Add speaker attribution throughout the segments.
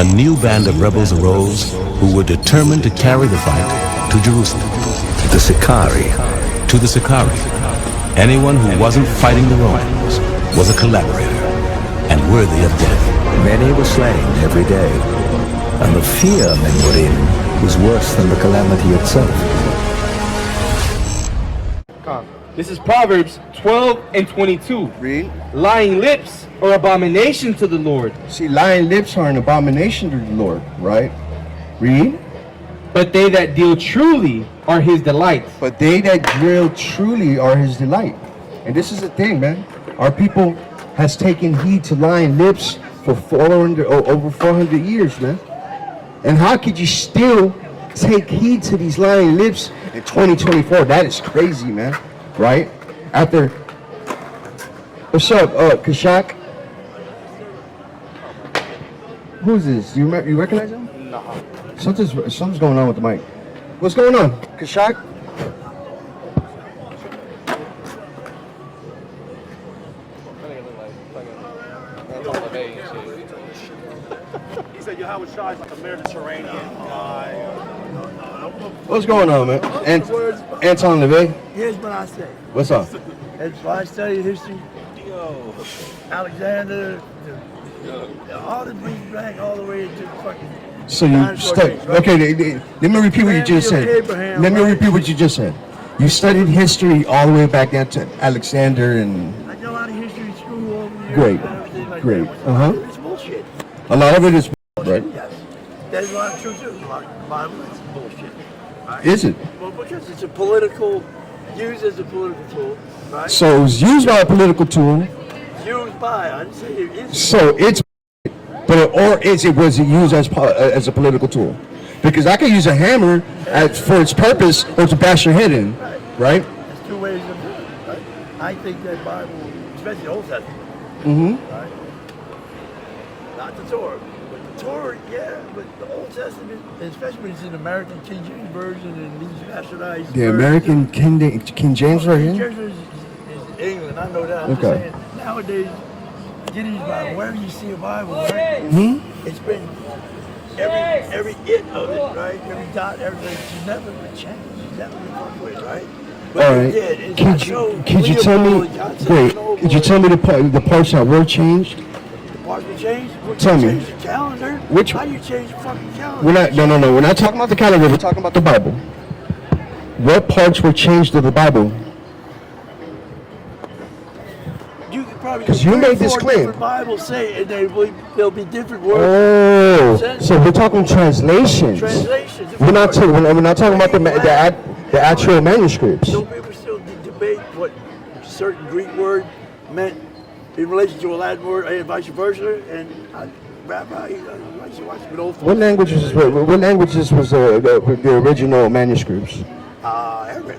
Speaker 1: a new band of rebels arose who were determined to carry the fight to Jerusalem. The Sicarii. To the Sicarii, anyone who wasn't fighting the Romans was a collaborator and worthy of death.
Speaker 2: Many were slain every day, and the fear men were in was worse than the calamity itself.
Speaker 3: This is Proverbs 12 and 22.
Speaker 4: Read.
Speaker 3: Lying lips are abomination to the Lord.
Speaker 4: See, lying lips are an abomination to the Lord, right? Read.
Speaker 3: But they that deal truly are his delight.
Speaker 4: But they that deal truly are his delight. And this is the thing, man. Our people has taken heed to lying lips for over 400 years, man. And how could you still take heed to these lying lips in 2024? That is crazy, man. Right? After, what's up, Kashak? Who's this? You recognize him?
Speaker 3: No.
Speaker 4: Something's going on with the mic. What's going on, Kashak?
Speaker 5: He said you have a shot like a Mediterranean guy.
Speaker 4: What's going on, man? Anton LeVay?
Speaker 6: Here's what I say.
Speaker 4: What's up?
Speaker 6: As I study history, Alexander, all the brings back all the way to fucking.
Speaker 4: So you studied. Okay, let me repeat what you just said. Let me repeat what you just said. You studied history all the way back down to Alexander and.
Speaker 6: I know a lot of history in school over the years.
Speaker 4: Great,
Speaker 6: and everything like
Speaker 4: great.
Speaker 6: that. It's bullshit.
Speaker 4: A lot of it is right.
Speaker 6: Yes. That's a lot of truth too. A lot of the Bible is bullshit. Right?
Speaker 4: Is it?
Speaker 6: Well, because it's a political, used as a political tool, right?
Speaker 4: So it was used by a political tool.
Speaker 6: Used by, I didn't say it is.
Speaker 4: So it's, was it used as a political tool? Because I could use a hammer for its purpose or to bash your head in, right?
Speaker 6: There's two ways of doing it, right? I think that Bible, especially the Old Testament, right? Not the Torah. But the Torah, yeah, but the Old Testament, especially when it's in American King James Version and these bastardized
Speaker 4: The American King James
Speaker 6: King
Speaker 4: Version?
Speaker 6: James Version is England, I know that. I'm just saying, nowadays, get these Bible, wherever you see a Bible, right? It's been every it of it, right? Every dot, everything. She's never been changed. She's never been fucked with, right? But
Speaker 4: all right. Could you tell me? Great. Could you tell me the parts that were changed?
Speaker 6: The parts were changed.
Speaker 4: Tell me.
Speaker 6: Change the calendar.
Speaker 4: Which?
Speaker 6: How do you change the fucking calendar?
Speaker 4: We're not. No. We're not talking about the calendar. We're talking about the Bible. What parts were changed of the Bible?
Speaker 6: You could probably.
Speaker 4: Because you made this claim.
Speaker 6: Different Bibles say, and there'll be different words.
Speaker 4: Oh, so we're talking translations.
Speaker 6: Translations.
Speaker 4: We're not talking about the actual manuscripts.
Speaker 6: Some people still debate what certain Greek word meant in relation to a Latin word, and vice versa. And Rabbi, I used to watch good old.
Speaker 4: What languages was the original manuscripts?
Speaker 6: Herbert,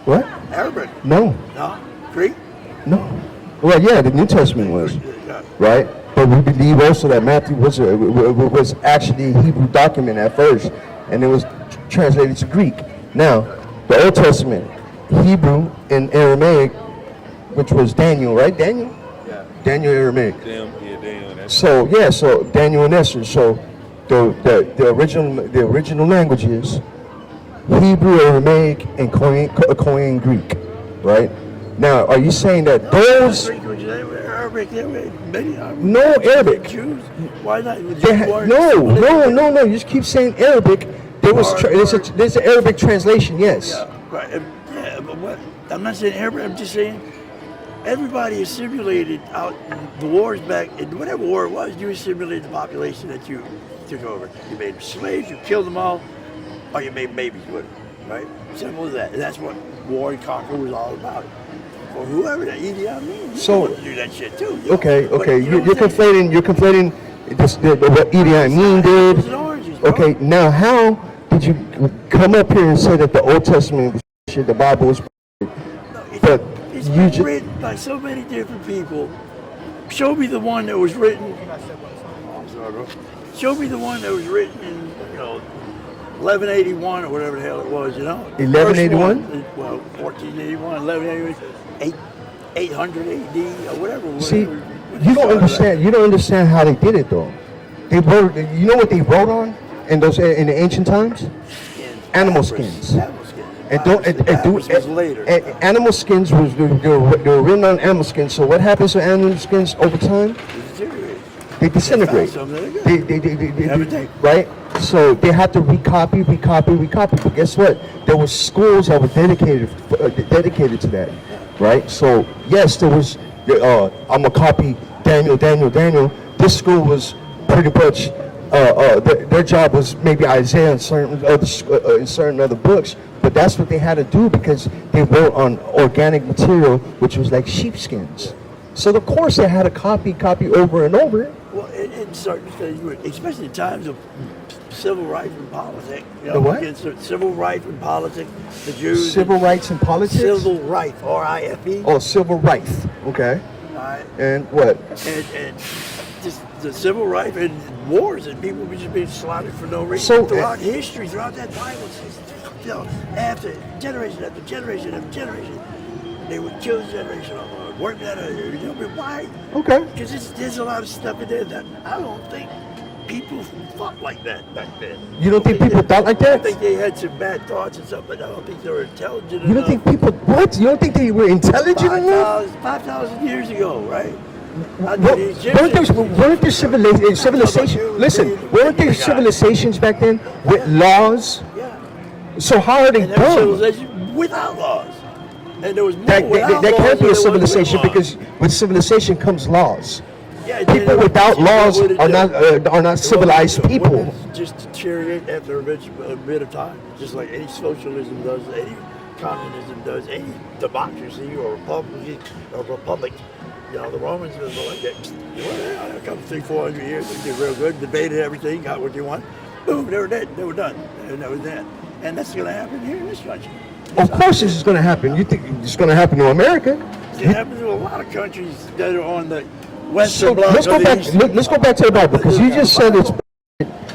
Speaker 4: What?
Speaker 6: Herbert.
Speaker 4: No.
Speaker 6: No. Greek.
Speaker 4: No. Well, yeah, the New Testament was, right? But we believe also that Matthew was actually a Hebrew document at first, and it was translated to Greek. Now, the Old Testament, Hebrew and Aramaic, which was Daniel, right? Daniel?
Speaker 5: Yeah.
Speaker 4: Daniel Aramaic.
Speaker 5: Daniel.
Speaker 4: So Daniel and Esther. So the original languages, Hebrew, Aramaic, and Koine Greek, right? Now, are you saying that those?
Speaker 6: Arabic,
Speaker 4: No, Arabic.
Speaker 6: Jews? Why not?
Speaker 4: No. You just keep saying Arabic. There's an Arabic translation, yes.
Speaker 6: Yeah, right. Yeah, but what? I'm not saying Arabic. I'm just saying everybody assimilated out the wars back. In whatever war it was, you assimilated the population that you took over. You made them slaves. You killed them all, or you made babies with them. Right? Simple as that. And that's what war and conquer was all about. Or whoever that Idi Amin, you do that shit too.
Speaker 4: Okay. You're conflating what Idi Amin did. Okay, now how did you come up here and say that the Old Testament was shit, the Bible was but
Speaker 6: it's been written by so many different people. Show me the one that was written. Show me the one that was written in 1181 or whatever the hell it was,
Speaker 4: 1181?
Speaker 6: Well, 1481, 1181. 800 AD or whatever.
Speaker 4: See, you don't understand how they did it though. They wrote. You know what they wrote on in the ancient times? Animal skins.
Speaker 6: Animal skins.
Speaker 4: And don't and do
Speaker 6: Papyrus was later.
Speaker 4: animal skins was they were written on animal skins. So what happens to animal skins over time? They disintegrate. They, right? So they had to recopy. But guess what? There were schools that were dedicated to that, right? So yes, there was. I'm gonna copy Daniel. This school was pretty much. Their job was maybe Isaiah in certain other books, but that's what they had to do because they wrote on organic material, which was like sheepskins. So of course they had to copy over and over.
Speaker 6: Well, in certain stages, especially in times of civil rights and politics. You know,
Speaker 4: The what?
Speaker 6: against civil rights and politics, the Jews.
Speaker 4: Civil rights and politics?
Speaker 6: Civil rights, R-I-F-E.
Speaker 4: Oh, civil rights. Okay.
Speaker 6: Right.
Speaker 4: And what?
Speaker 6: And just the civil rights and wars, and people were just being slaughtered for no reason.
Speaker 4: So,
Speaker 6: throughout history, throughout that Bible, you know, after generation after generation after generation, they would kill the generation of work that you know, but why?
Speaker 4: Okay.
Speaker 6: Because there's a lot of stuff in there that I don't think people thought like that back then.
Speaker 4: You don't think people thought like that?
Speaker 6: I think they had some bad thoughts and stuff, but I don't think they were intelligent
Speaker 4: You don't think people what? You don't think they were intelligent enough?
Speaker 6: 5,000 years ago, right?
Speaker 4: Weren't there civilizations? Listen, weren't there civilizations back then with laws?
Speaker 6: Yeah.
Speaker 4: So how are they
Speaker 6: And there was
Speaker 4: dumb?
Speaker 6: civilization without laws. And there was more
Speaker 4: That
Speaker 6: without
Speaker 4: can't
Speaker 6: laws
Speaker 4: be
Speaker 6: than
Speaker 4: a
Speaker 6: there was
Speaker 4: civilization
Speaker 6: with laws.
Speaker 4: because with civilization comes laws.
Speaker 6: Yeah,
Speaker 4: People without laws are not civilized people.
Speaker 6: Wouldn't it just deteriorate after a bit of time, just like any socialism does, any communism does, any democracy or republic. You know, the Romans was like that. A couple, 300-400 years, they did real good, debated everything, got what they want. Boom, they were dead. They were done. And that was that. And that's going to happen here in this country.
Speaker 4: Of course, this is going to happen. You think it's going to happen to America?
Speaker 6: It happens to a lot of countries that are on the western
Speaker 4: So
Speaker 6: bloc.
Speaker 4: let's go back. Let's go back to the Bible because you just said it's.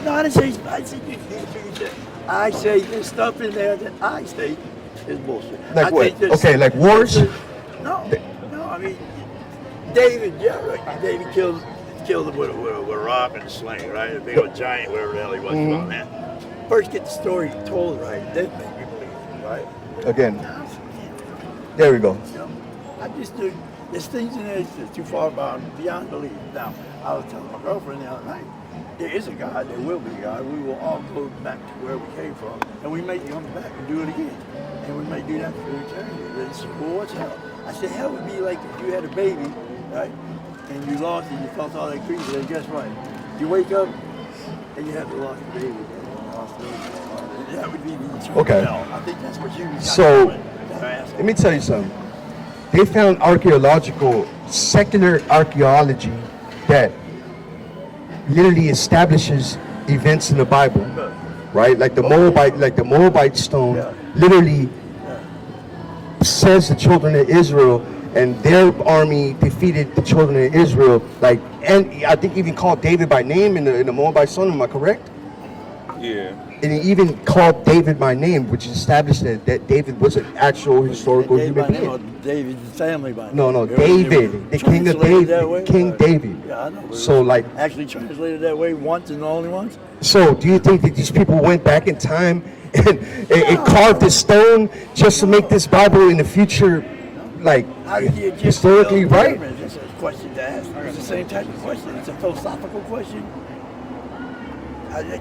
Speaker 6: No, I didn't say. I say there's stuff in there that I state is bullshit.
Speaker 4: Like what? Okay, like wars?
Speaker 6: No. I mean, David. Yeah, right. David killed him with a rock and a sling, right? A big old giant, whatever the hell he was on that. First, get the story told right, then make you believe it, right?
Speaker 4: Again. There we go.
Speaker 6: You know, I just do. There's things in there that's too far beyond belief. Now, I was telling my girlfriend the other night, there is a God, there will be a God. We will all go back to where we came from, and we may come back and do it again. And we may do that for eternity. They said, well, what's hell? I said, hell would be like if you had a baby, right? And you lost it, you felt all that grief, and guess what? You wake up, and you have to lost the baby. That would be the eternal hell. I think that's what you got.
Speaker 4: So, let me tell you something. They found secular archaeology that literally establishes events in the Bible, right? Like the Moabite stone, literally says the children of Israel and their army defeated the children of Israel. Like, and I think even called David by name in the Moabite stone. Am I correct?
Speaker 7: Yeah.
Speaker 4: And he even called David by name, which established that David was an actual historical human being.
Speaker 6: David's family by name.
Speaker 4: No, David, the king of David, King David.
Speaker 6: Yeah, I know.
Speaker 4: So like,
Speaker 6: actually translated that way once and only once.
Speaker 4: So do you think that these people went back in time and carved the stone just to make this Bible in the future, like historically right?
Speaker 6: That's a question to ask. It's the same type of question. It's a philosophical question.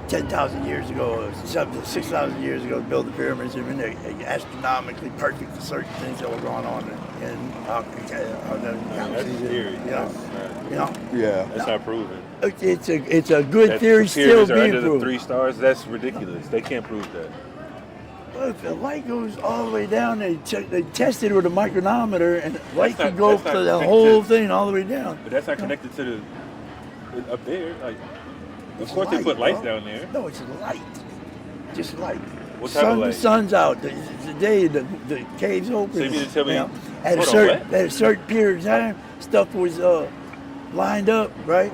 Speaker 6: 10,000 years ago, 6,000 years ago, to build the pyramids, I mean, they're astronomically perfect for certain things that were going on in our
Speaker 7: theory.
Speaker 6: You know?
Speaker 4: Yeah.
Speaker 7: That's not proven.
Speaker 6: It's a good
Speaker 7: That
Speaker 6: theory
Speaker 7: the
Speaker 6: still
Speaker 7: pyramids are
Speaker 6: being
Speaker 7: under
Speaker 6: proven.
Speaker 7: the 3 stars. That's ridiculous. They can't prove that.
Speaker 6: Well, if the light goes all the way down, they tested with a micronometer, and light can go for the whole thing all the way down.
Speaker 7: But that's not connected to the up there. Like, of course they put lights down there.
Speaker 6: No, it's light. Just light.
Speaker 7: What type of light?
Speaker 6: The sun's out. The day the cave's open.
Speaker 7: So you mean to tell me?
Speaker 6: At a certain period of time, stuff was lined up, right?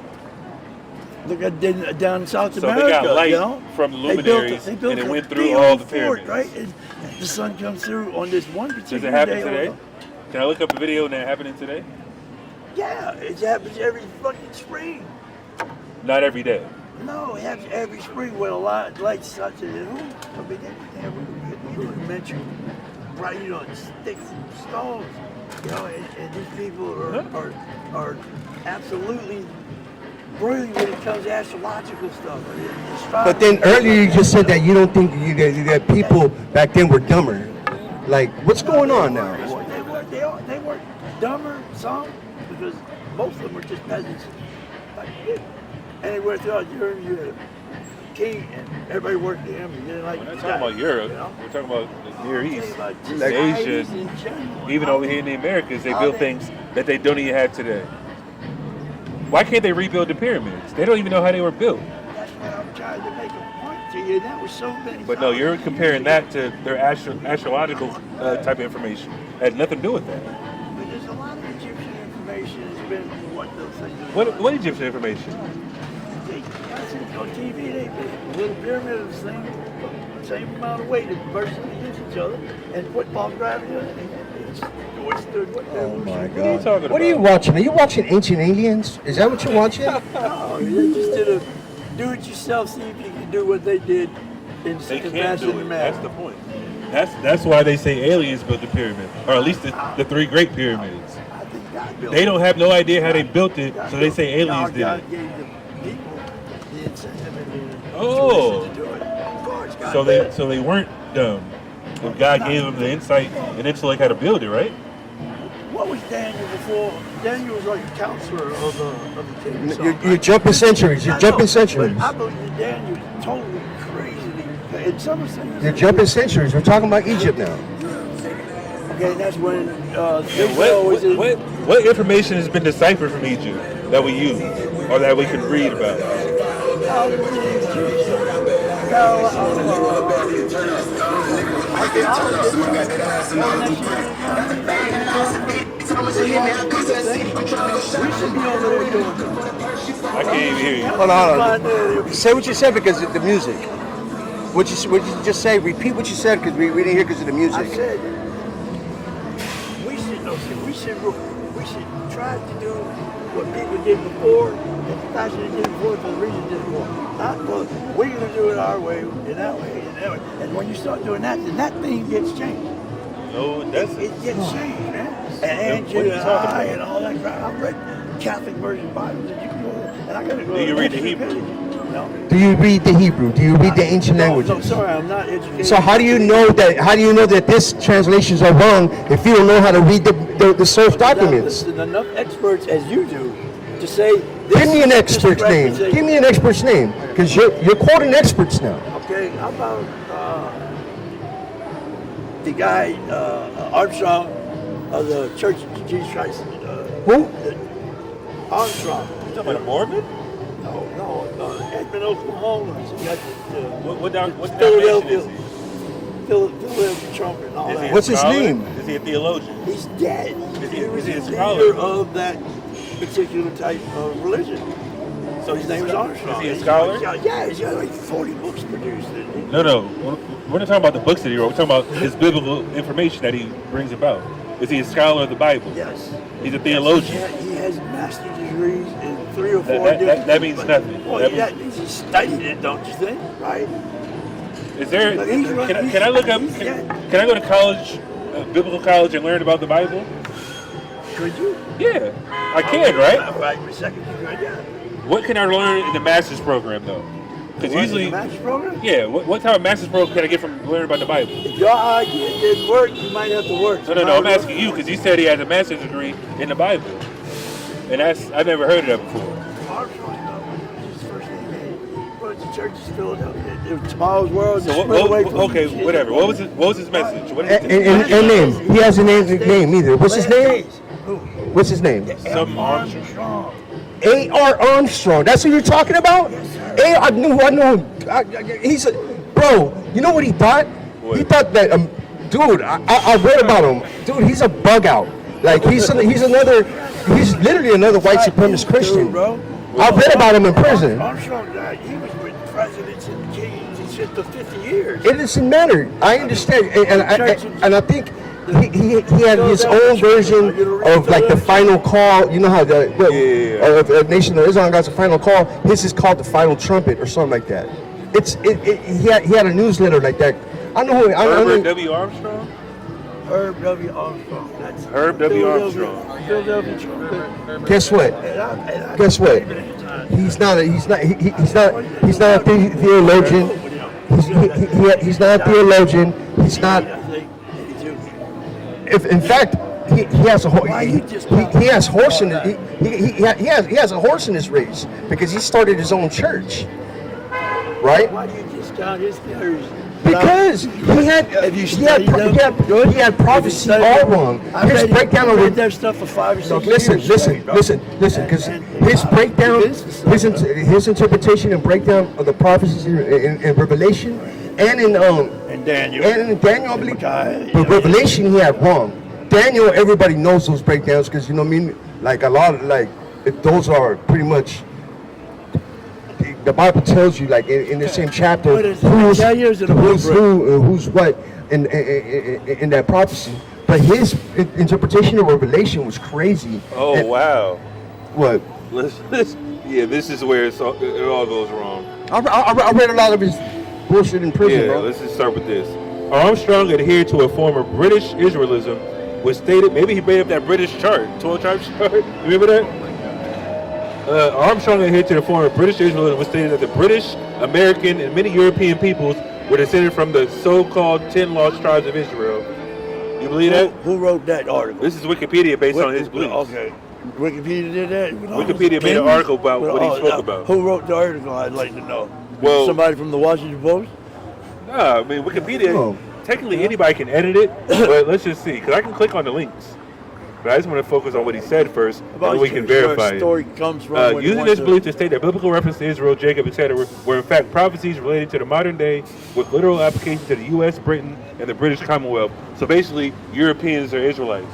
Speaker 6: Look at down in South America.
Speaker 7: So they got light
Speaker 6: you know?
Speaker 7: from the luminaries,
Speaker 6: they built
Speaker 7: and it went
Speaker 6: a
Speaker 7: through all the
Speaker 6: fort,
Speaker 7: pyramids.
Speaker 6: right? And the sun comes through on this one particular
Speaker 7: Does it happen
Speaker 6: day.
Speaker 7: today? Can I look up a video and that happening today?
Speaker 6: Yeah, it happens every fucking spring.
Speaker 7: Not every day.
Speaker 6: No, it happens every spring when a lot of lights start to hit home. I mean, we mention bright, you know, sticks and stones, you know, and these people are absolutely brilliant when it comes to astrological stuff.
Speaker 4: But then earlier you just said that you don't think that people back then were dumber. Like, what's going on now?
Speaker 6: They were dumber, some, because most of them were just peasants. Like, and they went throughout Europe, you had a king, and everybody worked for him. You didn't like
Speaker 7: We're not talking about Europe.
Speaker 6: You know?
Speaker 7: We're talking about the Near East,
Speaker 6: Like
Speaker 7: Asia, even over here in the Americas. They build things that they don't even have today. Why can't they rebuild the pyramids? They don't even know how they were built.
Speaker 6: That's what I'm trying to make a point to you. That was so many.
Speaker 7: But no, you're comparing that to their astrological type of information. It had nothing to do with that.
Speaker 6: But there's a lot of Egyptian information has been what those things are.
Speaker 7: What Egyptian information?
Speaker 6: I see on TV, they a little pyramid of the same amount of weight as virtually against each other, and football gravity, and it's stood what
Speaker 4: Oh my
Speaker 7: What are you
Speaker 4: God!
Speaker 7: talking
Speaker 4: What are you
Speaker 7: about?
Speaker 4: watching? Are you watching Ancient Aliens? Is that what you're watching?
Speaker 6: No, they just did a do-it-yourself, see if you can do what they did in
Speaker 7: They can't
Speaker 6: fashion
Speaker 7: do it.
Speaker 6: and
Speaker 7: That's
Speaker 6: math.
Speaker 7: the point. That's why they say aliens built the pyramid, or at least the three great pyramids.
Speaker 6: I think God built
Speaker 7: They don't have no idea how they built it, so they say aliens did
Speaker 6: God
Speaker 7: it.
Speaker 6: gave the people the incentive and the
Speaker 7: Oh.
Speaker 6: tuition to do it. Of course, God
Speaker 7: So
Speaker 6: did.
Speaker 7: they weren't dumb. But God gave them the insight and intellect how to build it, right?
Speaker 6: What was Daniel before? Daniel was like a counselor of the king. So,
Speaker 4: You're jumping centuries. You're
Speaker 6: I
Speaker 4: jumping
Speaker 6: know,
Speaker 4: centuries.
Speaker 6: But I believe that Daniel is totally crazily. In some sense,
Speaker 4: You're jumping centuries. We're talking about Egypt now.
Speaker 6: okay, that's when Israel was in.
Speaker 7: What information has been deciphered from Egypt that we use or that we can read about? I can't even hear you.
Speaker 4: Hold on. Say what you said because of the music. What you just say? Repeat what you said because we didn't hear because of the
Speaker 6: I
Speaker 4: music.
Speaker 6: said we should try to do what people did before, and the fashion they did before, for the reason they did before. Not well, we're going to do it our way, and that way, and that way. And when you start doing that, then that thing gets changed.
Speaker 7: No, it doesn't.
Speaker 6: It gets changed, man.
Speaker 7: What
Speaker 6: And
Speaker 7: are you talking about?
Speaker 6: and all that crap. I've read Catholic version Bibles, and you can go there, and I got to go.
Speaker 7: Do you read the
Speaker 6: to
Speaker 7: Hebrew?
Speaker 6: page. No.
Speaker 4: Do you read the Hebrew? Do you read the ancient
Speaker 6: No,
Speaker 4: languages?
Speaker 6: sorry, I'm not educated.
Speaker 4: So how do you know that? How do you know that this translations are wrong if you don't know how to read the source documents?
Speaker 6: There's enough experts as you do to say.
Speaker 4: Give me an expert's name. Give me an expert's name, because you're quoting experts now.
Speaker 6: Okay, how about the guy Armstrong of the Church of Jesus Christ?
Speaker 4: Who?
Speaker 6: Armstrong.
Speaker 7: You talking about a Mormon?
Speaker 6: No, Edmund Oklahoma. He got
Speaker 7: What denomination
Speaker 6: Philadelphia,
Speaker 7: is he?
Speaker 6: Philadelphia trumpet and all
Speaker 7: Is he
Speaker 6: that.
Speaker 7: a
Speaker 4: What's his
Speaker 7: scholar?
Speaker 4: name?
Speaker 7: Is he a theologian?
Speaker 6: He's dead. He was
Speaker 7: is he a
Speaker 6: the
Speaker 7: scholar?
Speaker 6: leader of that particular type of religion. So his name was Armstrong.
Speaker 7: Is he a scholar?
Speaker 6: Yeah, he's got like 40 books produced.
Speaker 7: No. We're not talking about the books that he wrote. We're talking about his biblical information that he brings about. Is he a scholar of the Bible?
Speaker 6: Yes.
Speaker 7: He's a theologian.
Speaker 6: He has master's degrees in 3 or 4 different.
Speaker 7: That means nothing.
Speaker 6: Well,
Speaker 7: That
Speaker 6: he studied it, don't you think? Right?
Speaker 7: Is there?
Speaker 6: But he's
Speaker 7: Can I look up?
Speaker 6: he's
Speaker 7: Can I go to college, biblical college, and learn about the Bible?
Speaker 6: Could you?
Speaker 7: Yeah, I can, right?
Speaker 6: Right, for a second, you could, yeah.
Speaker 7: What can I learn in the master's program though? Because usually,
Speaker 6: The master's program?
Speaker 7: yeah. What type of master's program can I get from learning about the Bible?
Speaker 6: If your idea didn't work, you might have to work.
Speaker 7: No. I'm asking you because you said he has a master's degree in the Bible, and I've never heard of that before.
Speaker 6: Armstrong, his first name. He went to churches in Philadelphia. It was Tomorrow's World.
Speaker 7: So okay, whatever. What was his message? What is
Speaker 4: And name. He hasn't named his name either. What's his name? What's his name?
Speaker 7: Some
Speaker 6: Armstrong.
Speaker 4: A.R. Armstrong. That's who you're talking about? I know. He's a bro. You know what he thought?
Speaker 7: What?
Speaker 4: He thought that, dude. I read about him. Dude, he's a bug out. Like he's literally another white supremacist Christian.
Speaker 6: Bro.
Speaker 4: I read about him in prison.
Speaker 6: Armstrong died. He was with presidents and kings and shit for 50 years.
Speaker 4: It doesn't matter. I understand, and I think he had his own version of like the final call. You know how the Nation of Islam got the final call. His is called the final trumpet or something like that. He had a newsletter like that. I know.
Speaker 7: Herbert W. Armstrong.
Speaker 6: Herb W. Armstrong. That's
Speaker 7: Herb W. Armstrong.
Speaker 6: Philadelphia trumpet.
Speaker 4: Guess what? Guess what? He's not a theologian. He's not a theologian. He's not. If in fact he has a he has horse in it. He has a horse in his race because he started his own church, right?
Speaker 6: Why do you discount his theories?
Speaker 4: Because he had prophecy all wrong. His breakdown of
Speaker 6: their stuff for 5 or 6 years.
Speaker 4: Listen, because his breakdown, his interpretation and breakdown of the prophecies in Revelation and in Daniel, I believe, but Revelation he had wrong. Daniel, everybody knows those breakdowns because you know what I mean. Like a lot of those are pretty much. The Bible tells you, like in the same chapter, who's what in that prophecy. But his interpretation of Revelation was crazy.
Speaker 7: Oh wow!
Speaker 4: What?
Speaker 7: This is where it all goes wrong.
Speaker 4: I read a lot of his bullshit in prison.
Speaker 7: Yeah, let's just start with this. Armstrong adhered to a form of British Israelism, was stated. Maybe he made up that British chart, 12 tribes chart. You remember that? Armstrong adhered to the form of British Israelism, was stated that the British, American, and many European peoples were descended from the so-called 10 lost tribes of Israel. You believe that?
Speaker 6: Who wrote that article?
Speaker 7: This is Wikipedia based on his beliefs.
Speaker 6: Okay. Wikipedia did that?
Speaker 7: Wikipedia made an article about what he spoke about.
Speaker 6: Who wrote the article? I'd like to know.
Speaker 7: Well,
Speaker 6: somebody from the Washington Post?
Speaker 7: No, I mean, Wikipedia, technically anybody can edit it, but let's just see, because I can click on the links. But I just want to focus on what he said first, and then we can verify it.
Speaker 6: Story comes from
Speaker 7: using this belief to state that biblical reference to Israel, Jacob, etc., were in fact prophecies related to the modern day with literal application to the U.S., Britain, and the British Commonwealth. So basically, Europeans are Israelites.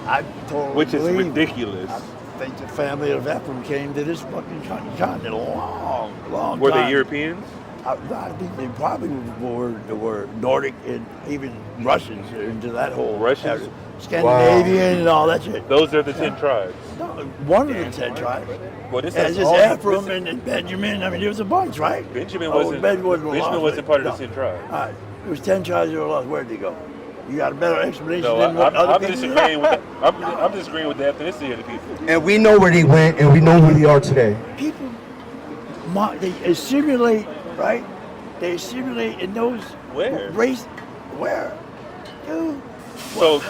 Speaker 6: I totally
Speaker 7: Which is ridiculous.
Speaker 6: I think the family of Ephraim came to this fucking continent a long time.
Speaker 7: Were they Europeans?
Speaker 6: I think they probably were Nordic and even Russians into that whole
Speaker 7: Russians?
Speaker 6: Scandinavian and all that shit.
Speaker 7: Those are the 10 tribes.
Speaker 6: No, one of the 10 tribes.
Speaker 7: Well, this
Speaker 6: is Ephraim and Benjamin. I mean, there was a bunch, right?
Speaker 7: Benjamin wasn't part of the 10 tribes.
Speaker 6: All right. There was 10 tribes that were lost. Where'd they go? You got a better explanation than what
Speaker 7: I'm
Speaker 6: other people
Speaker 7: disagreeing with I'm disagreeing with the ethnicity of the people.
Speaker 4: And we know where they went, and we know who they are today.
Speaker 6: People, they assimilate, right? They assimilate in those race. Where? Dude.
Speaker 7: So,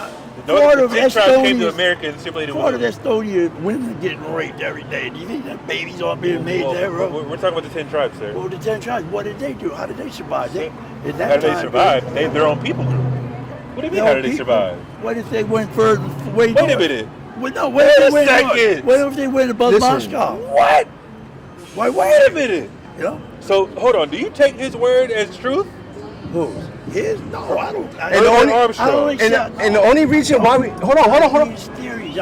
Speaker 7: the 10 tribes came to America and assimilated
Speaker 6: Part of Estonia, women are getting raped every day. Do you think that babies aren't being made there?
Speaker 7: We're talking about the 10 tribes, sir.
Speaker 6: Well, the 10 tribes, what did they do? How did they survive?
Speaker 7: How did they survive? They their own people group. What do you mean, how did they survive?
Speaker 6: What if they went further? Wait
Speaker 7: a minute.
Speaker 6: What if they went above Moscow?
Speaker 7: What? Wait a minute.
Speaker 6: You know?
Speaker 7: So, hold on. Do you take his word as truth?
Speaker 6: Whose? His? No, I don't.
Speaker 4: And the only reason why we... Hold on.
Speaker 6: I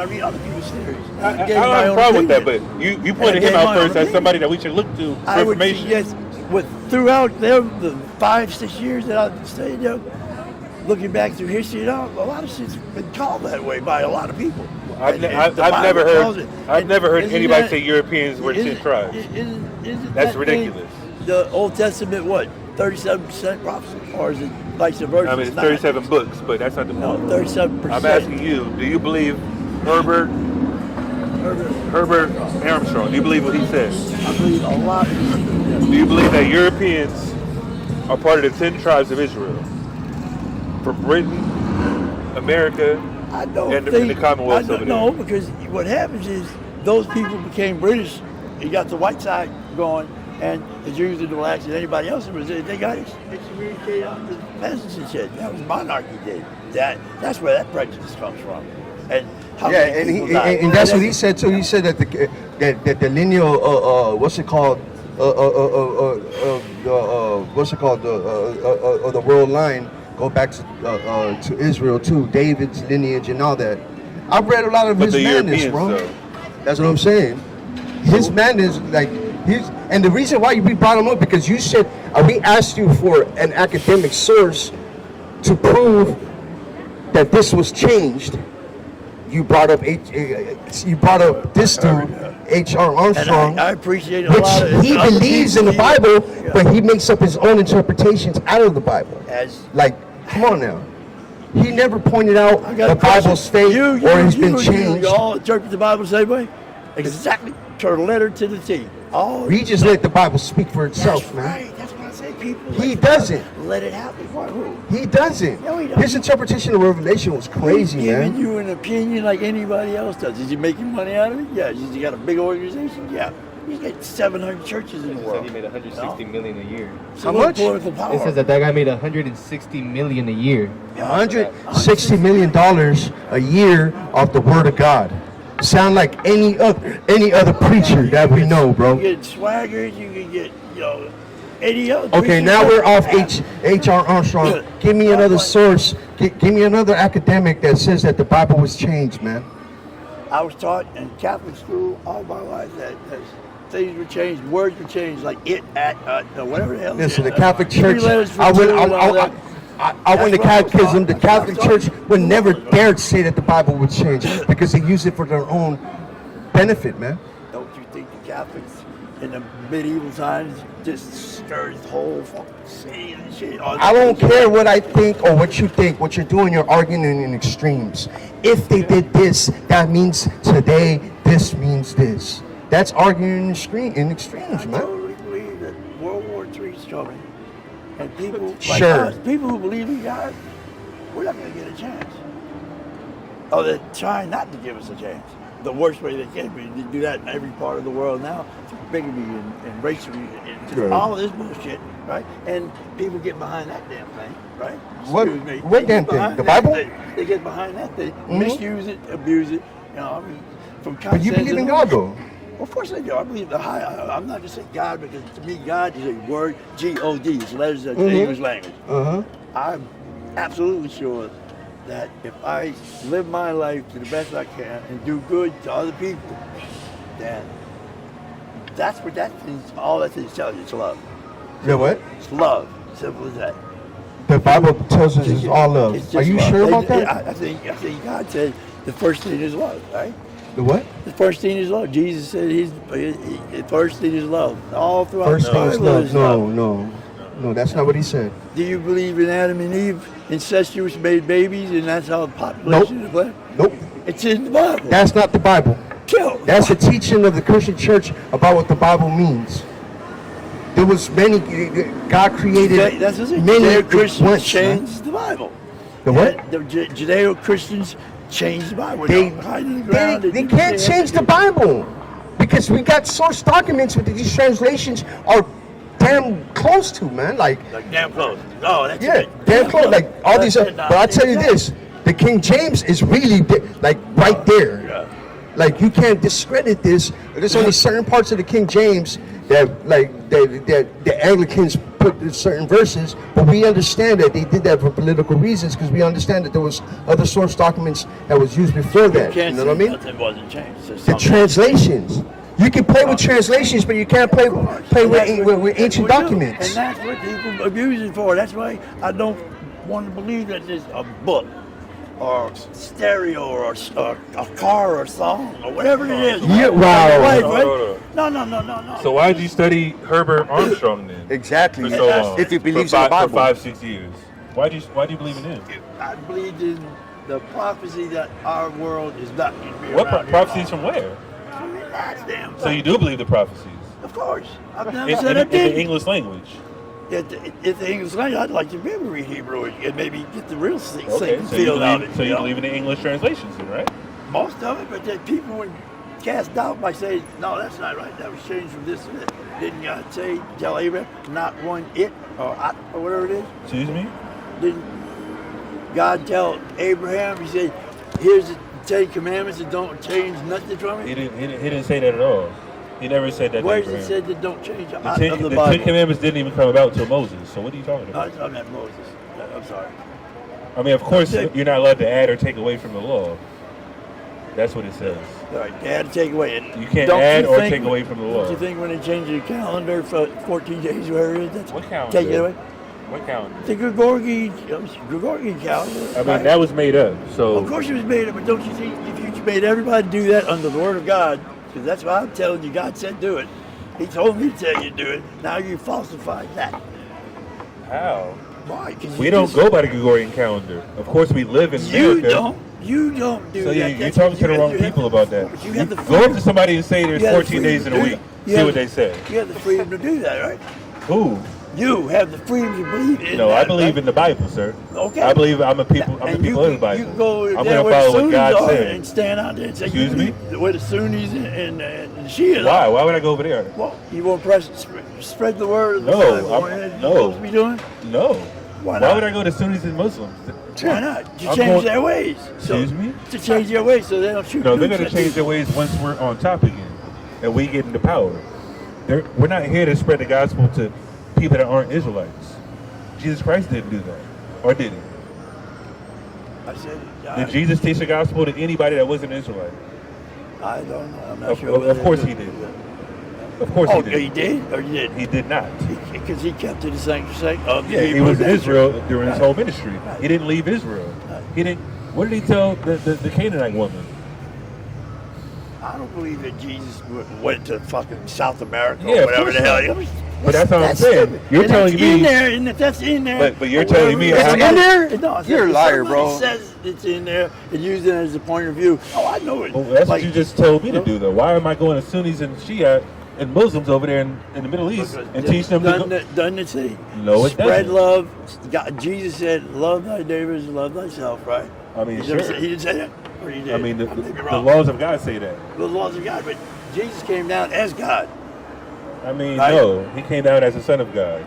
Speaker 6: read other people's theories.
Speaker 7: I don't have a problem with that, but you pointed him out first as somebody that we should look to for information.
Speaker 6: Yes, throughout the 5-6 years that I've stayed there, looking back through history, a lot of shit's been called that way by a lot of people.
Speaker 7: I've never heard anybody say Europeans were 10 tribes. That's ridiculous.
Speaker 6: The Old Testament, what, 37% prophecy, or is it vice versa?
Speaker 7: I mean, it's 37 books, but that's not the point.
Speaker 6: No, 37%.
Speaker 7: I'm asking you, do you believe Herbert Armstrong? Do you believe what he says?
Speaker 6: I believe a lot.
Speaker 7: Do you believe that Europeans are part of the 10 tribes of Israel? For Britain, America, and the Commonwealth over there?
Speaker 6: No, because what happens is those people became British. You got the white side going, and the Jews didn't relax, and anybody else was they got excommunicated out the peasants and shit. That was monarchy did. That's where that prejudice comes from. And
Speaker 4: and that's what he said too. He said that the lineal what's it called the world line go back to Israel too, David's lineage and all that. I've read a lot of his madness, bro. That's what I'm saying. His madness, and the reason why we brought him up because you said we asked you for an academic source to prove that this was changed, you brought up this dude, H.R. Armstrong,
Speaker 6: And I appreciate a lot of
Speaker 4: which he
Speaker 6: other
Speaker 4: believes in
Speaker 6: people
Speaker 4: the
Speaker 6: believe
Speaker 4: Bible,
Speaker 6: it. Yeah.
Speaker 4: but he makes up his own interpretations out of the Bible.
Speaker 6: As
Speaker 4: Like, come on now. He never pointed out
Speaker 6: I got
Speaker 4: the
Speaker 6: a question.
Speaker 4: Bible's fake or has been changed.
Speaker 6: You all interpret the Bible the same way? Exactly, to the letter to the T. All
Speaker 4: We just let the Bible speak for itself,
Speaker 6: that's
Speaker 4: man.
Speaker 6: right. That's what I say. People.
Speaker 4: He
Speaker 6: let the
Speaker 4: doesn't.
Speaker 6: Bible let it happen. Who?
Speaker 4: He doesn't.
Speaker 6: No, he doesn't.
Speaker 4: His interpretation of Revelation was crazy,
Speaker 6: He's giving
Speaker 4: man.
Speaker 6: you an opinion like anybody else does. Is he making money out of it? Yeah. Has he got a big organization? Yeah. He's got 700 churches in the
Speaker 3: He
Speaker 6: world.
Speaker 3: said he made 160 million a year.
Speaker 4: How much?
Speaker 6: Political power.
Speaker 3: It says that guy made 160 million a year.
Speaker 4: $160 million a year off the Word of God. Sound like any other preacher that we know,
Speaker 6: You
Speaker 4: bro.
Speaker 6: can get swaggers. You can get any other.
Speaker 4: Okay,
Speaker 6: preacher.
Speaker 4: now we're off H.R. Armstrong. Give me another source. Give me another academic that says that the Bible was changed, man.
Speaker 6: I was taught in Catholic school all my life that things were changed, words were changed, like it, at, whatever the hell.
Speaker 4: Listen,
Speaker 6: it
Speaker 4: the
Speaker 6: is.
Speaker 4: Catholic
Speaker 6: Three
Speaker 4: Church,
Speaker 6: letters for
Speaker 4: I
Speaker 6: two and all that.
Speaker 4: went to
Speaker 6: That's what I was
Speaker 4: catechism. The
Speaker 6: taught.
Speaker 4: Catholic
Speaker 6: That's what I was
Speaker 4: Church
Speaker 6: taught.
Speaker 4: would never dare say that the Bible would change because they use it for their own benefit, man.
Speaker 6: Don't you think the Catholics in the medieval times just stirred the whole fucking city and shit?
Speaker 4: I don't care what I think or what you think. What you're doing, you're arguing in extremes. If they did this, that means today, this means this. That's arguing in extremes,
Speaker 6: I
Speaker 4: man.
Speaker 6: totally believe that World War III is coming. And people like
Speaker 4: Sure.
Speaker 6: us, people who believe in God, we're not going to get a chance. Oh, they're trying not to give us a chance. The worst way they can be. They do that in every part of the world now. Bigamy and racism and just
Speaker 4: Right.
Speaker 6: all of this bullshit, right? And people get behind that damn thing, right?
Speaker 4: What-
Speaker 6: Excuse me.
Speaker 4: what
Speaker 6: They
Speaker 4: damn
Speaker 6: get
Speaker 4: thing?
Speaker 6: behind
Speaker 4: The
Speaker 6: that
Speaker 4: Bible?
Speaker 6: thing. They get behind that thing, misuse it, abuse it. You know, I mean, from
Speaker 4: But you believe in God, though.
Speaker 6: Of course I do. I believe I'm not just saying God because to me God is a word, G-O-D. It's letters of the English language.
Speaker 4: Uh-huh.
Speaker 6: I'm absolutely sure that if I live my life to the best I can and do good to other people, then that's what that means. All that thing tells you, it's love.
Speaker 4: Yeah, what?
Speaker 6: It's love. Simple as that.
Speaker 4: The Bible tells us it's all love.
Speaker 6: It's just
Speaker 4: Are you
Speaker 6: love.
Speaker 4: sure about
Speaker 6: And
Speaker 4: that?
Speaker 6: I think God said the first thing is love, right?
Speaker 4: The what?
Speaker 6: The first thing is love. Jesus said the first thing is love. All throughout
Speaker 4: First
Speaker 6: the
Speaker 4: thing is
Speaker 6: Bible
Speaker 4: love. No, that's not what he said.
Speaker 6: Do you believe in Adam and Eve, incestuous made babies, and that's how the population of the planet?
Speaker 4: Nope.
Speaker 6: It's in the Bible.
Speaker 4: That's not the Bible.
Speaker 6: Kill.
Speaker 4: That's the teaching of the Christian church about what the Bible means. There was many, God created
Speaker 6: That's what I'm saying.
Speaker 4: many
Speaker 6: Judeo-Christians
Speaker 4: once,
Speaker 6: changed the Bible.
Speaker 4: The what?
Speaker 6: The Judeo-Christians changed the Bible.
Speaker 4: They,
Speaker 6: Don't hide in the ground.
Speaker 4: they can't change the Bible because we got source documents with these translations are damn close to, man. Like
Speaker 6: damn close. Oh, that's
Speaker 4: yeah,
Speaker 6: it.
Speaker 4: damn close. Like all these.
Speaker 6: That's it.
Speaker 4: But I tell you this, the King James is really like right there.
Speaker 6: Yeah.
Speaker 4: Like you can't discredit this. There's only certain parts of the King James that the Anglicans put in certain verses, but we understand that they did that for political reasons because we understand that there was other source documents that was used before that. You
Speaker 6: Can't
Speaker 4: know what I
Speaker 6: say
Speaker 4: mean?
Speaker 6: nothing wasn't changed. There's
Speaker 4: The
Speaker 6: something-
Speaker 4: translations. You can play with translations, but you can't play
Speaker 6: And
Speaker 4: with
Speaker 6: that's
Speaker 4: ancient
Speaker 6: what we do.
Speaker 4: documents.
Speaker 6: And that's what people abuse it for. That's why I don't want to believe that there's a book or stereo or a car or a song or whatever it is.
Speaker 4: Yeah, wow.
Speaker 6: Right,
Speaker 7: Hold
Speaker 6: right?
Speaker 7: on.
Speaker 6: No.
Speaker 7: So why did you study Herbert Armstrong then?
Speaker 4: Exactly.
Speaker 7: For so long?
Speaker 4: If he believes in
Speaker 7: for
Speaker 4: the Bible.
Speaker 7: For 5-6 years. Why do you believe in him?
Speaker 6: I believed in the prophecy that our world is not going to be
Speaker 7: What
Speaker 6: around
Speaker 7: prophecies
Speaker 6: here
Speaker 7: from where?
Speaker 6: long. I mean, that's damn
Speaker 7: So you do believe the prophecies?
Speaker 6: Of course. I've never
Speaker 7: In,
Speaker 6: said I
Speaker 7: in the
Speaker 6: didn't.
Speaker 7: English language?
Speaker 6: If the English language, I'd like to be able to read Hebrew and maybe get the real thing
Speaker 7: Okay, so you
Speaker 6: feel out of
Speaker 7: believe,
Speaker 6: it.
Speaker 7: so you
Speaker 6: know?
Speaker 7: believe in the English translations then, right?
Speaker 6: Most of it, but then people would cast doubt by saying, no, that's not right. That was changed from this to that. Didn't God tell Abraham, not one it or I, or whatever it is?
Speaker 7: Excuse me?
Speaker 6: Didn't God tell Abraham, he said, here's the 10 commandments that don't change nothing from
Speaker 7: He
Speaker 6: it?
Speaker 7: didn't say that at all. He never said that.
Speaker 6: Where
Speaker 7: to
Speaker 6: does it
Speaker 7: Abraham.
Speaker 6: say that don't change
Speaker 7: The
Speaker 6: out
Speaker 7: Ten,
Speaker 6: of the
Speaker 7: the
Speaker 6: Bible?
Speaker 7: 10 Commandments didn't even come about until Moses. So what are you talking
Speaker 6: No,
Speaker 7: about?
Speaker 6: it's not that Moses. I'm sorry.
Speaker 7: I mean, of course, you're not allowed to add or take away from the law. That's what it says.
Speaker 6: All right, they had to take away. And
Speaker 7: You can't
Speaker 6: don't
Speaker 7: add
Speaker 6: you
Speaker 7: or
Speaker 6: think-
Speaker 7: take away from the law.
Speaker 6: Don't you think when they change your calendar for 14 days, where it is, that's
Speaker 7: What calendar?
Speaker 6: take it away?
Speaker 7: What calendar?
Speaker 6: The Gregorian calendar.
Speaker 7: I mean, that was made up. So
Speaker 6: Of course it was made up, but don't you think if you made everybody do that under the Word of God, because that's what I'm telling you, God said do it. He told me to tell you to do it. Now you falsified that.
Speaker 7: how?
Speaker 6: Why? 'Cause
Speaker 7: We
Speaker 6: you
Speaker 7: don't
Speaker 6: just-
Speaker 7: go by the Gregorian calendar. Of course, we live in
Speaker 6: You
Speaker 7: America.
Speaker 6: don't. You don't do
Speaker 7: So
Speaker 6: that.
Speaker 7: you're
Speaker 6: That's
Speaker 7: talking
Speaker 6: what
Speaker 7: to the
Speaker 6: you
Speaker 7: wrong
Speaker 6: have to-
Speaker 7: people about that.
Speaker 6: You have the
Speaker 7: Go
Speaker 6: freedom.
Speaker 7: up to somebody and say there's
Speaker 6: You have the
Speaker 7: 14 days in a
Speaker 6: freedom to
Speaker 7: week.
Speaker 6: do- you
Speaker 7: See
Speaker 6: have
Speaker 7: what
Speaker 6: the-
Speaker 7: they say.
Speaker 6: You have the freedom to do that, right?
Speaker 7: Who?
Speaker 6: You have the freedom to believe in
Speaker 7: No,
Speaker 6: that.
Speaker 7: I believe
Speaker 6: right?
Speaker 7: in the Bible, sir.
Speaker 6: Okay.
Speaker 7: I believe I'm a people. I'm
Speaker 6: And
Speaker 7: the people
Speaker 6: you
Speaker 7: of the Bible.
Speaker 6: You can go
Speaker 7: I'm
Speaker 6: there
Speaker 7: going to
Speaker 6: where the
Speaker 7: follow what
Speaker 6: Sunnis
Speaker 7: God
Speaker 6: are
Speaker 7: said.
Speaker 6: and stand out there and say,
Speaker 7: Excuse me?
Speaker 6: Where the Sunnis and Shias
Speaker 7: Why?
Speaker 6: are.
Speaker 7: Why would I go over there?
Speaker 6: Well, you want to spread the word of the
Speaker 7: No,
Speaker 6: Bible.
Speaker 7: I'm-
Speaker 6: What you're
Speaker 7: no.
Speaker 6: supposed to be doing?
Speaker 7: No.
Speaker 6: Why
Speaker 7: Why
Speaker 6: not?
Speaker 7: would I go to Sunnis and Muslims?
Speaker 6: Why not? To
Speaker 7: I'm
Speaker 6: change
Speaker 7: going-
Speaker 6: their ways. So,
Speaker 7: Excuse me?
Speaker 6: To change their ways so they don't shoot.
Speaker 7: No, they're
Speaker 6: nukes
Speaker 7: going
Speaker 6: at
Speaker 7: to change
Speaker 6: people.
Speaker 7: their ways once we're on top again and we get into power. We're not here to spread the gospel to people that aren't Israelites. Jesus Christ didn't do that. Or did he?
Speaker 6: I said,
Speaker 7: Did Jesus teach the gospel to anybody that wasn't Israelite?
Speaker 6: I don't know. I'm not
Speaker 7: Of,
Speaker 6: sure.
Speaker 7: of,
Speaker 6: whether
Speaker 7: of course
Speaker 6: they
Speaker 7: he
Speaker 6: do.
Speaker 7: did. Of course
Speaker 6: Oh,
Speaker 7: he did.
Speaker 6: he did? Or he didn't?
Speaker 7: He did not.
Speaker 6: Because he kept to the sanctity of the
Speaker 7: Yeah, he
Speaker 6: Hebrew
Speaker 7: was in
Speaker 6: nature.
Speaker 7: Israel during his
Speaker 6: Right.
Speaker 7: whole ministry.
Speaker 6: Right.
Speaker 7: He didn't leave Israel.
Speaker 6: Right.
Speaker 7: He didn't. What did he tell the Canaanite woman?
Speaker 6: I don't believe that Jesus went to fucking South America
Speaker 7: Yeah,
Speaker 6: or
Speaker 7: of
Speaker 6: whatever
Speaker 7: course
Speaker 6: the hell.
Speaker 7: not. But that's what I'm saying.
Speaker 6: stupid.
Speaker 7: You're
Speaker 6: And
Speaker 7: telling
Speaker 6: that's
Speaker 7: me-
Speaker 6: in there, and if that's in there,
Speaker 7: But you're
Speaker 6: or
Speaker 7: telling me
Speaker 6: whatever
Speaker 7: I
Speaker 6: it
Speaker 7: have-
Speaker 6: is,
Speaker 4: in there?
Speaker 6: No, if
Speaker 4: You're a liar, bro.
Speaker 6: somebody says it's in there and use it as a point of view. Oh, I know it.
Speaker 7: Well, that's
Speaker 6: Like,
Speaker 7: what you just told me to do, though. Why am I going to Sunnis and Shia and Muslims over there in the Middle East and teach them to go?
Speaker 6: Doesn't it say?
Speaker 7: No, it
Speaker 6: Spread
Speaker 7: doesn't.
Speaker 6: love. God, Jesus said, "Love thy neighbors and love thyself." Right?
Speaker 7: I mean,
Speaker 6: He didn't
Speaker 7: sure.
Speaker 6: say- he didn't say that. Or he did.
Speaker 7: I mean,
Speaker 6: I may be
Speaker 7: the
Speaker 6: wrong.
Speaker 7: laws of God say that.
Speaker 6: The laws of God, but Jesus came down as God.
Speaker 7: I mean,
Speaker 6: Right.
Speaker 7: no, he came down as the Son of God.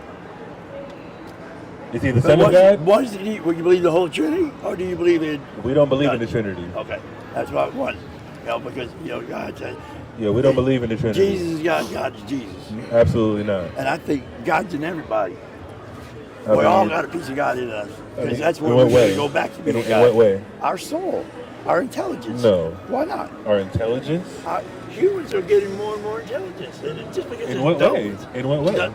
Speaker 7: Is he the
Speaker 6: But
Speaker 7: Son of God?
Speaker 6: What did he? Would you believe the whole Trinity, or do you believe in?
Speaker 7: We don't believe
Speaker 6: God?
Speaker 7: in the Trinity.
Speaker 6: Okay, that's what I want. You know, because God said
Speaker 7: Yeah, we don't believe in the Trinity.
Speaker 6: Jesus is God, God is Jesus,
Speaker 7: Absolutely not.
Speaker 6: and I think God's in everybody.
Speaker 7: I
Speaker 6: We
Speaker 7: mean,
Speaker 6: all got a piece of God in us,
Speaker 7: I mean,
Speaker 6: because that's
Speaker 7: in
Speaker 6: where
Speaker 7: what
Speaker 6: we're going
Speaker 7: way?
Speaker 6: to go back to
Speaker 7: In
Speaker 6: being God.
Speaker 7: what way?
Speaker 6: Our soul, our intelligence.
Speaker 7: No.
Speaker 6: Why not?
Speaker 7: Our intelligence?
Speaker 6: Humans are getting more and more intelligence, and it's just because
Speaker 7: In
Speaker 6: it's
Speaker 7: what
Speaker 6: dumb.
Speaker 7: way? In what way?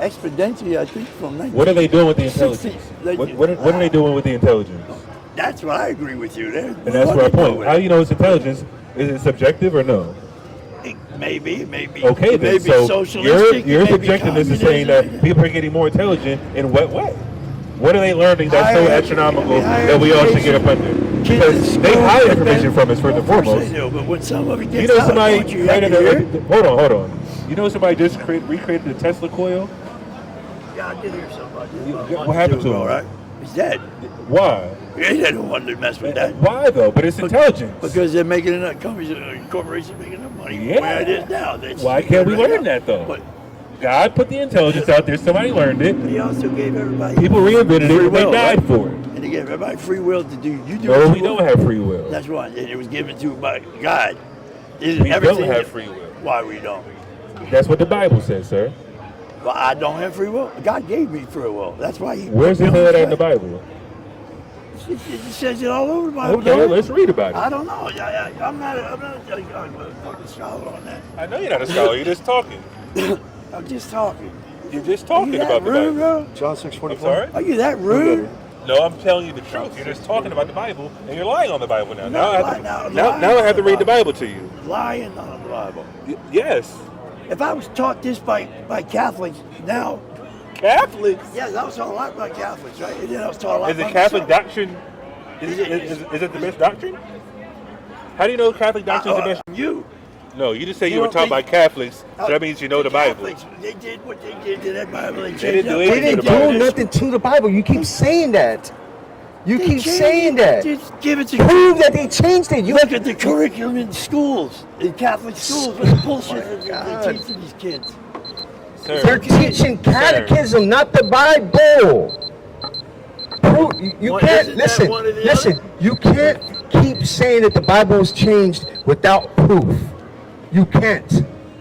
Speaker 6: Exponentially, I think from 19.
Speaker 7: What are they doing with the
Speaker 6: 60,
Speaker 7: intelligence?
Speaker 6: they-
Speaker 7: What are they doing with the intelligence?
Speaker 6: That's what I agree with you there.
Speaker 7: And that's where I point. How do you know it's intelligence? Is it subjective or no?
Speaker 6: Maybe, it may be.
Speaker 7: Okay,
Speaker 6: it may
Speaker 7: then.
Speaker 6: be
Speaker 7: So
Speaker 6: socialistic.
Speaker 7: your
Speaker 6: it may be
Speaker 7: subjectiveness is saying
Speaker 6: communism.
Speaker 7: that people are getting more intelligent in what way? What are they learning that's so
Speaker 6: Higher-
Speaker 7: astronomical
Speaker 6: higher
Speaker 7: that we all should get up
Speaker 6: education.
Speaker 7: under?
Speaker 6: Kids
Speaker 7: Because
Speaker 6: in
Speaker 7: they
Speaker 6: school
Speaker 7: hide
Speaker 6: get
Speaker 7: information
Speaker 6: better.
Speaker 7: from us first and
Speaker 6: Of course
Speaker 7: foremost.
Speaker 6: they do, but when some of it gets
Speaker 7: You know
Speaker 6: out,
Speaker 7: somebody
Speaker 6: don't you have
Speaker 7: created
Speaker 6: to hear it?
Speaker 7: hold on. You know somebody just recreated the Tesla coil?
Speaker 6: Yeah, I did hear somebody.
Speaker 7: What happened to him?
Speaker 6: Right? He's dead.
Speaker 7: Why?
Speaker 6: He didn't want to mess with that.
Speaker 7: Why though? But it's intelligence.
Speaker 6: Because they're making enough companies, corporations making enough money.
Speaker 7: Yeah.
Speaker 6: Where it is now.
Speaker 7: Why can't we learn that though?
Speaker 6: But
Speaker 7: God put the intelligence out there. Somebody learned it.
Speaker 6: he also gave everybody
Speaker 7: People reinvented it.
Speaker 6: free
Speaker 7: And they
Speaker 6: will,
Speaker 7: died
Speaker 6: right?
Speaker 7: for it.
Speaker 6: And he gave everybody free will to do. You do.
Speaker 7: No,
Speaker 6: what
Speaker 7: we
Speaker 6: you
Speaker 7: don't
Speaker 6: want.
Speaker 7: have free will.
Speaker 6: That's right. And it was given to by God.
Speaker 7: We don't have free will.
Speaker 6: Why we don't?
Speaker 7: That's what the Bible says, sir.
Speaker 6: Well, I don't have free will. God gave me free will. That's why he.
Speaker 7: Where's it said that in the Bible?
Speaker 6: It says it all over the Bible.
Speaker 7: Okay,
Speaker 6: don't it?
Speaker 7: let's read about
Speaker 6: I
Speaker 7: it.
Speaker 6: don't know. I'm not a fucking scholar on that.
Speaker 7: I know you're not a scholar. You're just talking.
Speaker 6: I'm just talking.
Speaker 7: You're just
Speaker 6: Are you
Speaker 7: talking
Speaker 6: that
Speaker 7: about the
Speaker 6: rude,
Speaker 7: Bible.
Speaker 6: bro?
Speaker 4: John
Speaker 7: I'm
Speaker 4: 6:44.
Speaker 7: sorry?
Speaker 6: Are you that rude?
Speaker 7: No, I'm telling you the truth. You're just talking about the Bible, and you're lying on the Bible now. Now I have to,
Speaker 6: lying
Speaker 7: now I have to
Speaker 6: on
Speaker 7: read
Speaker 6: the
Speaker 7: the Bible to you.
Speaker 6: Lying on the Bible.
Speaker 7: Yes.
Speaker 6: If I was taught this by Catholics now,
Speaker 7: Catholics?
Speaker 6: yes, I was taught a lot by Catholics, right? And then I was taught a lot
Speaker 7: Is
Speaker 6: by
Speaker 7: it Catholic
Speaker 6: myself.
Speaker 7: doctrine? Is it the best doctrine? How do you know Catholic doctrine is the best?
Speaker 6: You.
Speaker 7: No, you just say
Speaker 6: You
Speaker 7: you were
Speaker 6: don't
Speaker 7: taught by
Speaker 6: think-
Speaker 7: Catholics, so that means you know the Bible.
Speaker 6: Catholics, they did what they did to that Bible. They
Speaker 7: didn't
Speaker 6: changed
Speaker 7: do
Speaker 6: up
Speaker 7: anything
Speaker 6: what
Speaker 4: They
Speaker 7: to
Speaker 4: didn't
Speaker 7: the Bible.
Speaker 4: do nothing to the Bible. You keep saying that. You
Speaker 6: They
Speaker 4: keep
Speaker 6: changed
Speaker 4: saying
Speaker 6: it.
Speaker 4: that.
Speaker 6: Just give it to
Speaker 4: Prove that they changed it. You
Speaker 6: Look at the curriculum in schools, in Catholic schools. What the bullshit
Speaker 4: God.
Speaker 6: they teach to these kids.
Speaker 7: Sir,
Speaker 4: They're teaching catechism, not the Bible. You
Speaker 6: What,
Speaker 4: can't
Speaker 6: isn't that
Speaker 4: listen.
Speaker 6: one or the
Speaker 4: Listen,
Speaker 6: other?
Speaker 4: you can't keep saying that the Bible was changed without proof. You can't.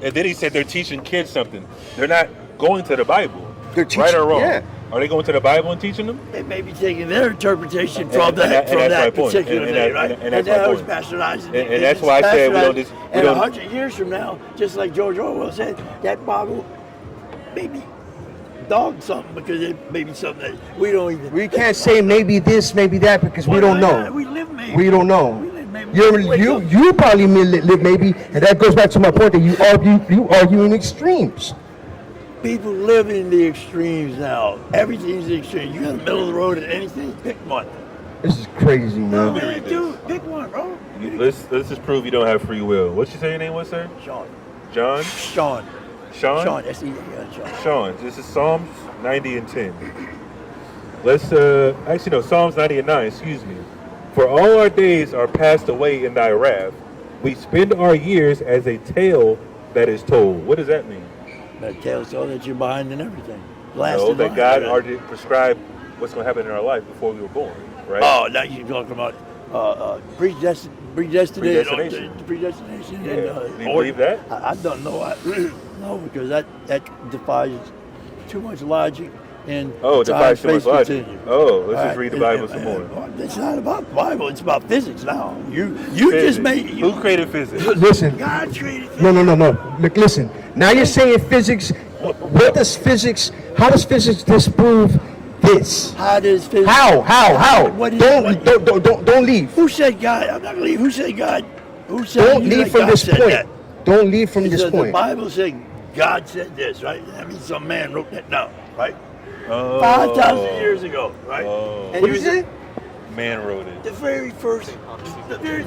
Speaker 7: and then he said they're teaching kids something. They're not going to the Bible.
Speaker 4: They're
Speaker 7: right
Speaker 4: teaching-
Speaker 7: or wrong?
Speaker 4: yeah.
Speaker 7: Are they going to the Bible and teaching them?
Speaker 6: They may be taking their interpretation from
Speaker 7: And
Speaker 6: that
Speaker 7: that's my point.
Speaker 6: particular
Speaker 7: And
Speaker 6: thing,
Speaker 7: that-
Speaker 6: right?
Speaker 7: and that's my
Speaker 6: that was
Speaker 7: point.
Speaker 6: bastardized.
Speaker 7: And that's why I said we don't just- we
Speaker 6: And
Speaker 7: don't-
Speaker 6: 100 years from now, just like George Orwell said, that Bible maybe dog something because it may be something that we don't even.
Speaker 4: We can't say maybe this, maybe that because we don't know.
Speaker 6: We live maybe.
Speaker 4: We don't know.
Speaker 6: We live maybe.
Speaker 4: You probably live maybe, and that goes back to my point that you argue in extremes.
Speaker 6: People live in the extremes now. Everything's the extreme. You got the middle of the road and anything, pick one.
Speaker 4: This is crazy,
Speaker 6: No,
Speaker 4: man.
Speaker 6: man, dude, pick one, bro.
Speaker 7: Let's just prove you don't have free will. What you say your name was, sir?
Speaker 6: Sean.
Speaker 7: John?
Speaker 6: Sean.
Speaker 7: Sean?
Speaker 6: Sean. S-E-A-N, Sean.
Speaker 7: Sean. This is Psalms 90 and 10. Let's, actually no, Psalms 90 and 9, excuse me. For all our days are passed away in thy wrath. We spend our years as a tale that is told. What does that mean?
Speaker 6: That tells all that you're behind and everything.
Speaker 7: No, that God already prescribed what's going to happen in our life before we were born, right?
Speaker 6: Oh, now you're talking about predestination. Predestination.
Speaker 7: Yeah.
Speaker 6: And,
Speaker 7: Do you believe that?
Speaker 6: I don't know. No, because that defies too much logic and
Speaker 7: defies too much logic.
Speaker 6: Continuum.
Speaker 7: Oh, let's just read the Bible some more.
Speaker 6: It's not about the Bible. It's about physics now. You
Speaker 7: Physics.
Speaker 6: just made.
Speaker 7: Who created physics?
Speaker 4: Listen.
Speaker 6: God created physics.
Speaker 4: No. Look, listen. Now you're saying physics. What does physics? How does physics disprove this?
Speaker 6: How does physics?
Speaker 4: How?
Speaker 6: What is,
Speaker 4: Don't leave.
Speaker 6: Who said God? I'm not gonna leave. Who said God? Who said?
Speaker 4: Don't leave from this point.
Speaker 6: That?
Speaker 4: Don't leave from this
Speaker 6: The
Speaker 4: point.
Speaker 6: Bible said God said this, right? That means some man wrote that down, right?
Speaker 7: Oh.
Speaker 6: 5,000 years ago, right?
Speaker 7: Oh.
Speaker 6: And
Speaker 4: What did you say?
Speaker 7: Man wrote it.
Speaker 6: The very first, the very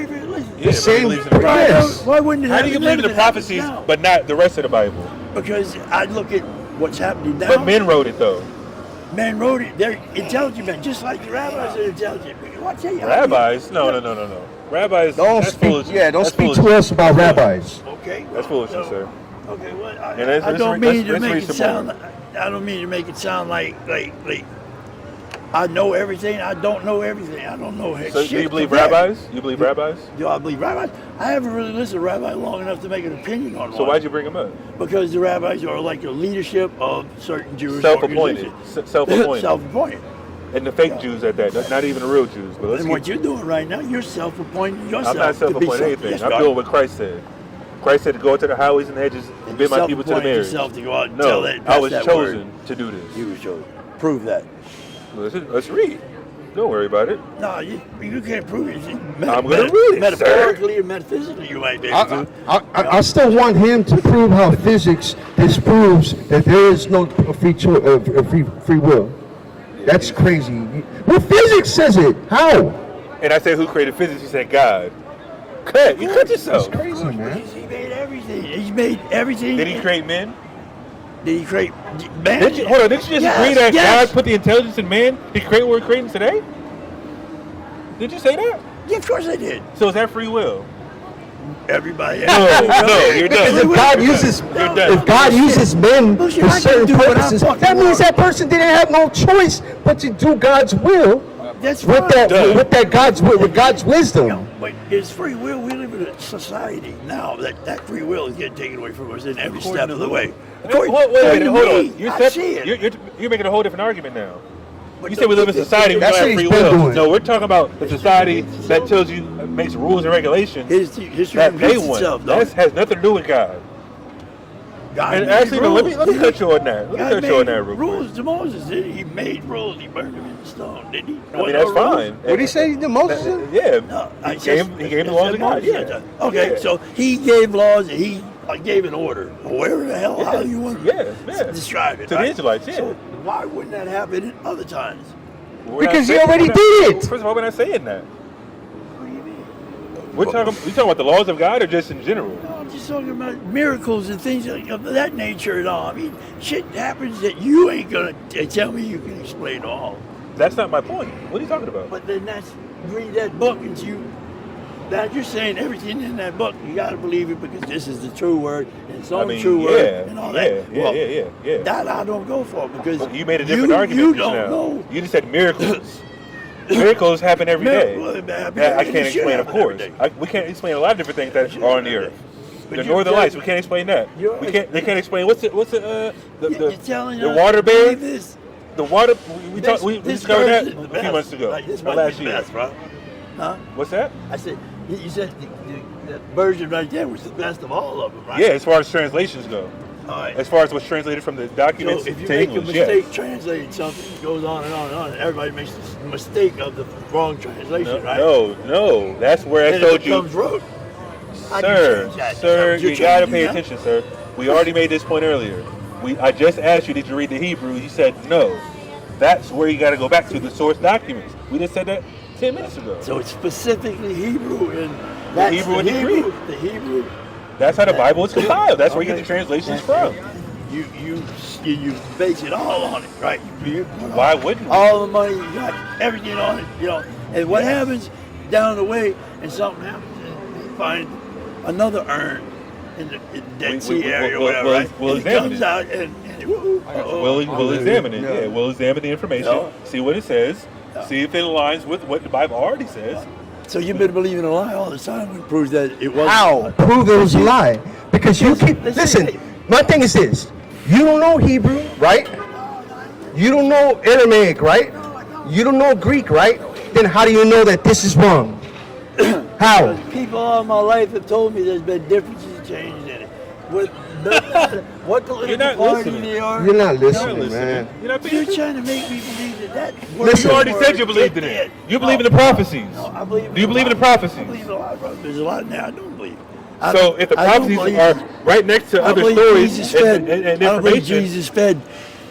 Speaker 6: listen.
Speaker 7: Yeah,
Speaker 4: same-
Speaker 7: but he believes in the
Speaker 4: yes.
Speaker 6: Why wouldn't it
Speaker 7: How do you
Speaker 6: happen
Speaker 7: believe in
Speaker 6: then
Speaker 7: the
Speaker 6: if it happens
Speaker 7: prophecies,
Speaker 6: now?
Speaker 7: but not the rest of the Bible?
Speaker 6: Because I look at what's happening now.
Speaker 7: But men wrote it, though.
Speaker 6: Men wrote it. They're intelligent men, just like the rabbis are intelligent. Watch out.
Speaker 7: Rabbis? No. Rabbis,
Speaker 4: Don't
Speaker 7: that's
Speaker 4: speak.
Speaker 7: foolishness.
Speaker 4: Yeah, don't
Speaker 7: That's
Speaker 4: speak to
Speaker 7: foolishness.
Speaker 4: us about rabbis.
Speaker 6: Okay.
Speaker 7: That's foolishness, sir.
Speaker 6: Okay. Well,
Speaker 7: And let's-
Speaker 6: I
Speaker 7: let's
Speaker 6: don't
Speaker 7: read-
Speaker 6: mean to
Speaker 7: let's
Speaker 6: make
Speaker 7: read
Speaker 6: it
Speaker 7: some
Speaker 6: sound.
Speaker 7: more.
Speaker 6: I don't mean to make it sound like I know everything. I don't know everything. I don't know
Speaker 7: So
Speaker 6: shit.
Speaker 7: do you believe
Speaker 6: from that.
Speaker 7: rabbis? You believe rabbis?
Speaker 6: Do I believe rabbis? I haven't really listened to rabbi long enough to make an opinion on
Speaker 7: So
Speaker 6: one.
Speaker 7: why'd you bring them up?
Speaker 6: Because the rabbis are like the leadership of certain Jewish
Speaker 7: Self-appointed.
Speaker 6: organizations.
Speaker 7: Self-appointed.
Speaker 6: Self-appointed.
Speaker 7: And the fake Jews at that, not even the real Jews. But let's
Speaker 6: And
Speaker 7: keep,
Speaker 6: what you're doing right now, you're self-appointing yourself.
Speaker 7: I'm not
Speaker 6: to be
Speaker 7: self-appointed
Speaker 6: something.
Speaker 7: anything.
Speaker 6: Yes,
Speaker 7: I'm
Speaker 6: God.
Speaker 7: doing what Christ said. Christ said to go to the highways and hedges and bid my people to the
Speaker 6: Self-appointed
Speaker 7: marriage.
Speaker 6: yourself to go out and
Speaker 7: No,
Speaker 6: tell that,
Speaker 7: I
Speaker 6: pass
Speaker 7: was
Speaker 6: that
Speaker 7: chosen
Speaker 6: word.
Speaker 7: to do this.
Speaker 6: You were chosen. Prove that.
Speaker 7: Let's read. Don't worry about it.
Speaker 6: No, you can't prove it.
Speaker 7: I'm gonna read it,
Speaker 6: Metaphorically and metaphysically, you might be able to.
Speaker 4: I still want him to prove how physics disproves that there is no free will. That's crazy. Well, physics says it. How?
Speaker 7: And I said, who created physics? He said, God. You cut yourself.
Speaker 4: That's crazy, man.
Speaker 6: He made everything. He's made everything.
Speaker 7: Did he create men?
Speaker 6: Did he create man?
Speaker 7: Didn't you just agree that
Speaker 6: yes.
Speaker 7: God put the intelligence in man to create what we're creating today? Did you say that?
Speaker 6: Yeah, of course I did.
Speaker 7: So is that free will?
Speaker 6: Everybody.
Speaker 7: No, you're done.
Speaker 4: Because if God uses,
Speaker 7: You're done.
Speaker 4: if God uses men
Speaker 6: Bullshit,
Speaker 4: for
Speaker 6: I can
Speaker 4: certain
Speaker 6: do what I
Speaker 4: purposes,
Speaker 6: fucking
Speaker 4: that means
Speaker 6: want.
Speaker 4: that person didn't have no choice but to do God's will
Speaker 6: That's
Speaker 4: with
Speaker 6: fine.
Speaker 4: that God's wisdom.
Speaker 6: But it's free will. We live in a society now that free will is getting taken away from us in every step of the way.
Speaker 7: Wait, hold on.
Speaker 6: I see it.
Speaker 7: You're making a whole different argument now.
Speaker 6: But
Speaker 7: You said we live in a society we don't
Speaker 4: That's
Speaker 7: have
Speaker 4: what
Speaker 7: free
Speaker 4: he's been
Speaker 7: will.
Speaker 4: doing.
Speaker 7: No, we're talking about the society that tells you, makes rules and regulations
Speaker 6: History
Speaker 7: that they
Speaker 6: repeats
Speaker 7: want.
Speaker 6: itself, though.
Speaker 7: That has nothing to do with God.
Speaker 6: God
Speaker 7: And
Speaker 6: made
Speaker 7: actually, no, let me
Speaker 6: rules.
Speaker 7: cut you on that. Let me
Speaker 6: God
Speaker 7: cut you on
Speaker 6: made
Speaker 7: that real
Speaker 6: rules
Speaker 7: quick.
Speaker 6: to Moses. Did he? He made rules. He burned them in the stone. Did he?
Speaker 7: I mean, that's fine.
Speaker 4: What did he say? The Moses?
Speaker 7: Yeah.
Speaker 6: No,
Speaker 7: He gave the laws of God. Yeah.
Speaker 6: Okay,
Speaker 7: Yeah.
Speaker 6: so he gave laws and he gave an order. Wherever the hell, how you want to describe it.
Speaker 7: To the
Speaker 6: right?
Speaker 7: Israelites, yeah.
Speaker 6: So why wouldn't that happen in other times?
Speaker 7: We're
Speaker 4: Because
Speaker 7: not
Speaker 4: he
Speaker 7: saying-
Speaker 4: already
Speaker 7: we're not-
Speaker 4: did it.
Speaker 7: First of all, we're not saying that.
Speaker 6: What do you mean?
Speaker 7: We talking about the laws of God or just in general?
Speaker 6: No, I'm just talking about miracles and things of that nature and all. I mean, shit happens that you ain't gonna tell me you can explain all.
Speaker 7: That's not my point. What are you talking about?
Speaker 6: But then read that book and now you're saying everything in that book, you gotta believe it because this is the true word and it's only true word and all that.
Speaker 7: Yeah.
Speaker 6: That I don't go for because
Speaker 7: But you made a different argument
Speaker 6: you
Speaker 7: just
Speaker 6: don't
Speaker 7: now.
Speaker 6: know.
Speaker 7: You just said miracles. Miracles happen every day. That I can't explain, of course. We can't explain a lot of different things that are on the earth. The Northern Lights, we can't explain that. They can't explain what's the water bear. The water we discovered that a few months ago, last year.
Speaker 6: Bro. Huh?
Speaker 7: What's that?
Speaker 6: I said you said the version right there was the best of all of them, right?
Speaker 7: Yeah, as far as translations go.
Speaker 6: right.
Speaker 7: As far as what's translated from the documents
Speaker 6: So if you
Speaker 7: to
Speaker 6: make
Speaker 7: English,
Speaker 6: a mistake
Speaker 7: yes.
Speaker 6: translating something, it goes on and on and on, and everybody makes the mistake of the wrong translation, right?
Speaker 7: No. That's where I
Speaker 6: And
Speaker 7: told
Speaker 6: it
Speaker 7: you.
Speaker 6: becomes rote. How do you change that?
Speaker 7: Sir,
Speaker 6: You're
Speaker 7: you gotta
Speaker 6: changing
Speaker 7: pay
Speaker 6: that?
Speaker 7: attention, sir. We already made this point earlier. I just asked you, did you read the Hebrew? You said no. That's where you gotta go back to the source documents. We just said that 10 minutes ago.
Speaker 6: So it's specifically Hebrew and that's
Speaker 7: Hebrew and the Greek.
Speaker 6: The Hebrew.
Speaker 7: That's how the Bible is compiled. That's where you get the translations from.
Speaker 6: You base it all on it, right? You put
Speaker 7: Why wouldn't we?
Speaker 6: all the money, you got everything on it, you know. And what happens down the way, and something happens, and you find another urn in the Dead Sea area, or whatever, right?
Speaker 7: We'll
Speaker 6: and it
Speaker 7: examine
Speaker 6: comes
Speaker 7: it.
Speaker 6: out, and
Speaker 7: We'll examine it. Yeah, we'll examine the information,
Speaker 6: Yeah.
Speaker 7: see what it says, see if it aligns with what the Bible already says.
Speaker 6: So you've been believing a lie all the time, which proves that it wasn't.
Speaker 4: How? Prove it was a lie. Because you keep, listen, my thing is this. You don't know Hebrew, right? You don't know Aramaic, right? You don't know Greek, right? Then how do you know that this is wrong? How?
Speaker 6: Because people all my life have told me there's been differences and changes in it. What political
Speaker 7: not
Speaker 6: party
Speaker 7: listening.
Speaker 6: they are.
Speaker 4: You're not
Speaker 7: You're
Speaker 4: listening, man.
Speaker 7: You're not paying
Speaker 6: You're
Speaker 7: attention.
Speaker 6: trying to make me believe that
Speaker 4: Listen.
Speaker 7: You already said you believed in it. You believe in the prophecies.
Speaker 6: No, I believe.
Speaker 7: Do you believe in the
Speaker 6: I
Speaker 7: prophecies?
Speaker 6: believe in a lot, brother. There's a lot in there I don't believe.
Speaker 7: So if the
Speaker 6: I don't
Speaker 7: prophecies
Speaker 6: believe-
Speaker 7: are right next to
Speaker 6: I
Speaker 7: other
Speaker 6: believe
Speaker 7: stories
Speaker 6: Jesus
Speaker 7: and
Speaker 6: fed, I don't believe
Speaker 7: information,
Speaker 6: Jesus fed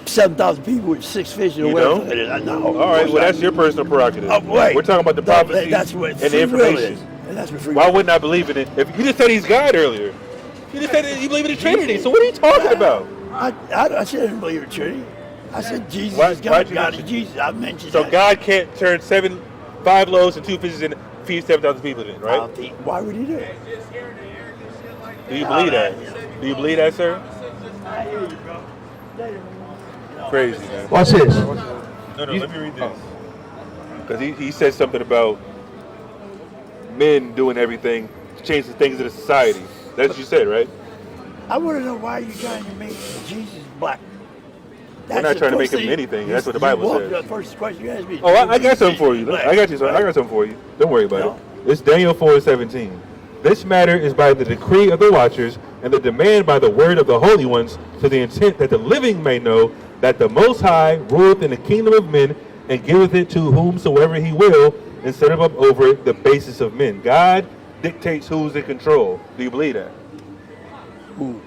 Speaker 6: 7,000 people with 6 fish or
Speaker 7: you
Speaker 6: whatever.
Speaker 7: don't?
Speaker 6: No.
Speaker 7: All right, well that's your personal prerogative.
Speaker 6: Oh, wait.
Speaker 7: We're talking about the
Speaker 6: No,
Speaker 7: prophecies
Speaker 6: that's what
Speaker 7: and the
Speaker 6: free will
Speaker 7: information.
Speaker 6: is. And that's what free
Speaker 7: Why
Speaker 6: will
Speaker 7: wouldn't I believe in it? If you just said he's God earlier, you just said that you believe in the Trinity. So what are you talking about?
Speaker 6: I said I didn't believe in Trinity. I said Jesus
Speaker 7: Why-
Speaker 6: is God.
Speaker 7: why'd you
Speaker 6: God is
Speaker 7: mention-
Speaker 6: Jesus. I mentioned
Speaker 7: So
Speaker 6: that.
Speaker 7: God can't turn 5 loaves and 2 fishes and feed 7,000 people in, right?
Speaker 6: Why would he do it?
Speaker 7: Do you believe that? Do you believe that, sir?
Speaker 6: I hear you, bro.
Speaker 7: Crazy, man.
Speaker 4: Watch this.
Speaker 7: No, let me read this. Because he said something about men doing everything to change the things in the society. That's what you said, right?
Speaker 6: I want to know why you're trying to make Jesus black.
Speaker 7: We're not trying to make him anything. That's what the Bible says.
Speaker 6: The first question you asked me.
Speaker 7: Oh, I got something for you. I got you, son. I got something for you. Don't worry about it. It's Daniel 4:17. This matter is by the decree of the watchers and the demand by the word of the holy ones, to the intent that the living may know that the Most High ruleth in the kingdom of men and giveth it to whomsoever he will, and setteth up over it the basis of men. God dictates who's in control. Do you believe that?
Speaker 6: Who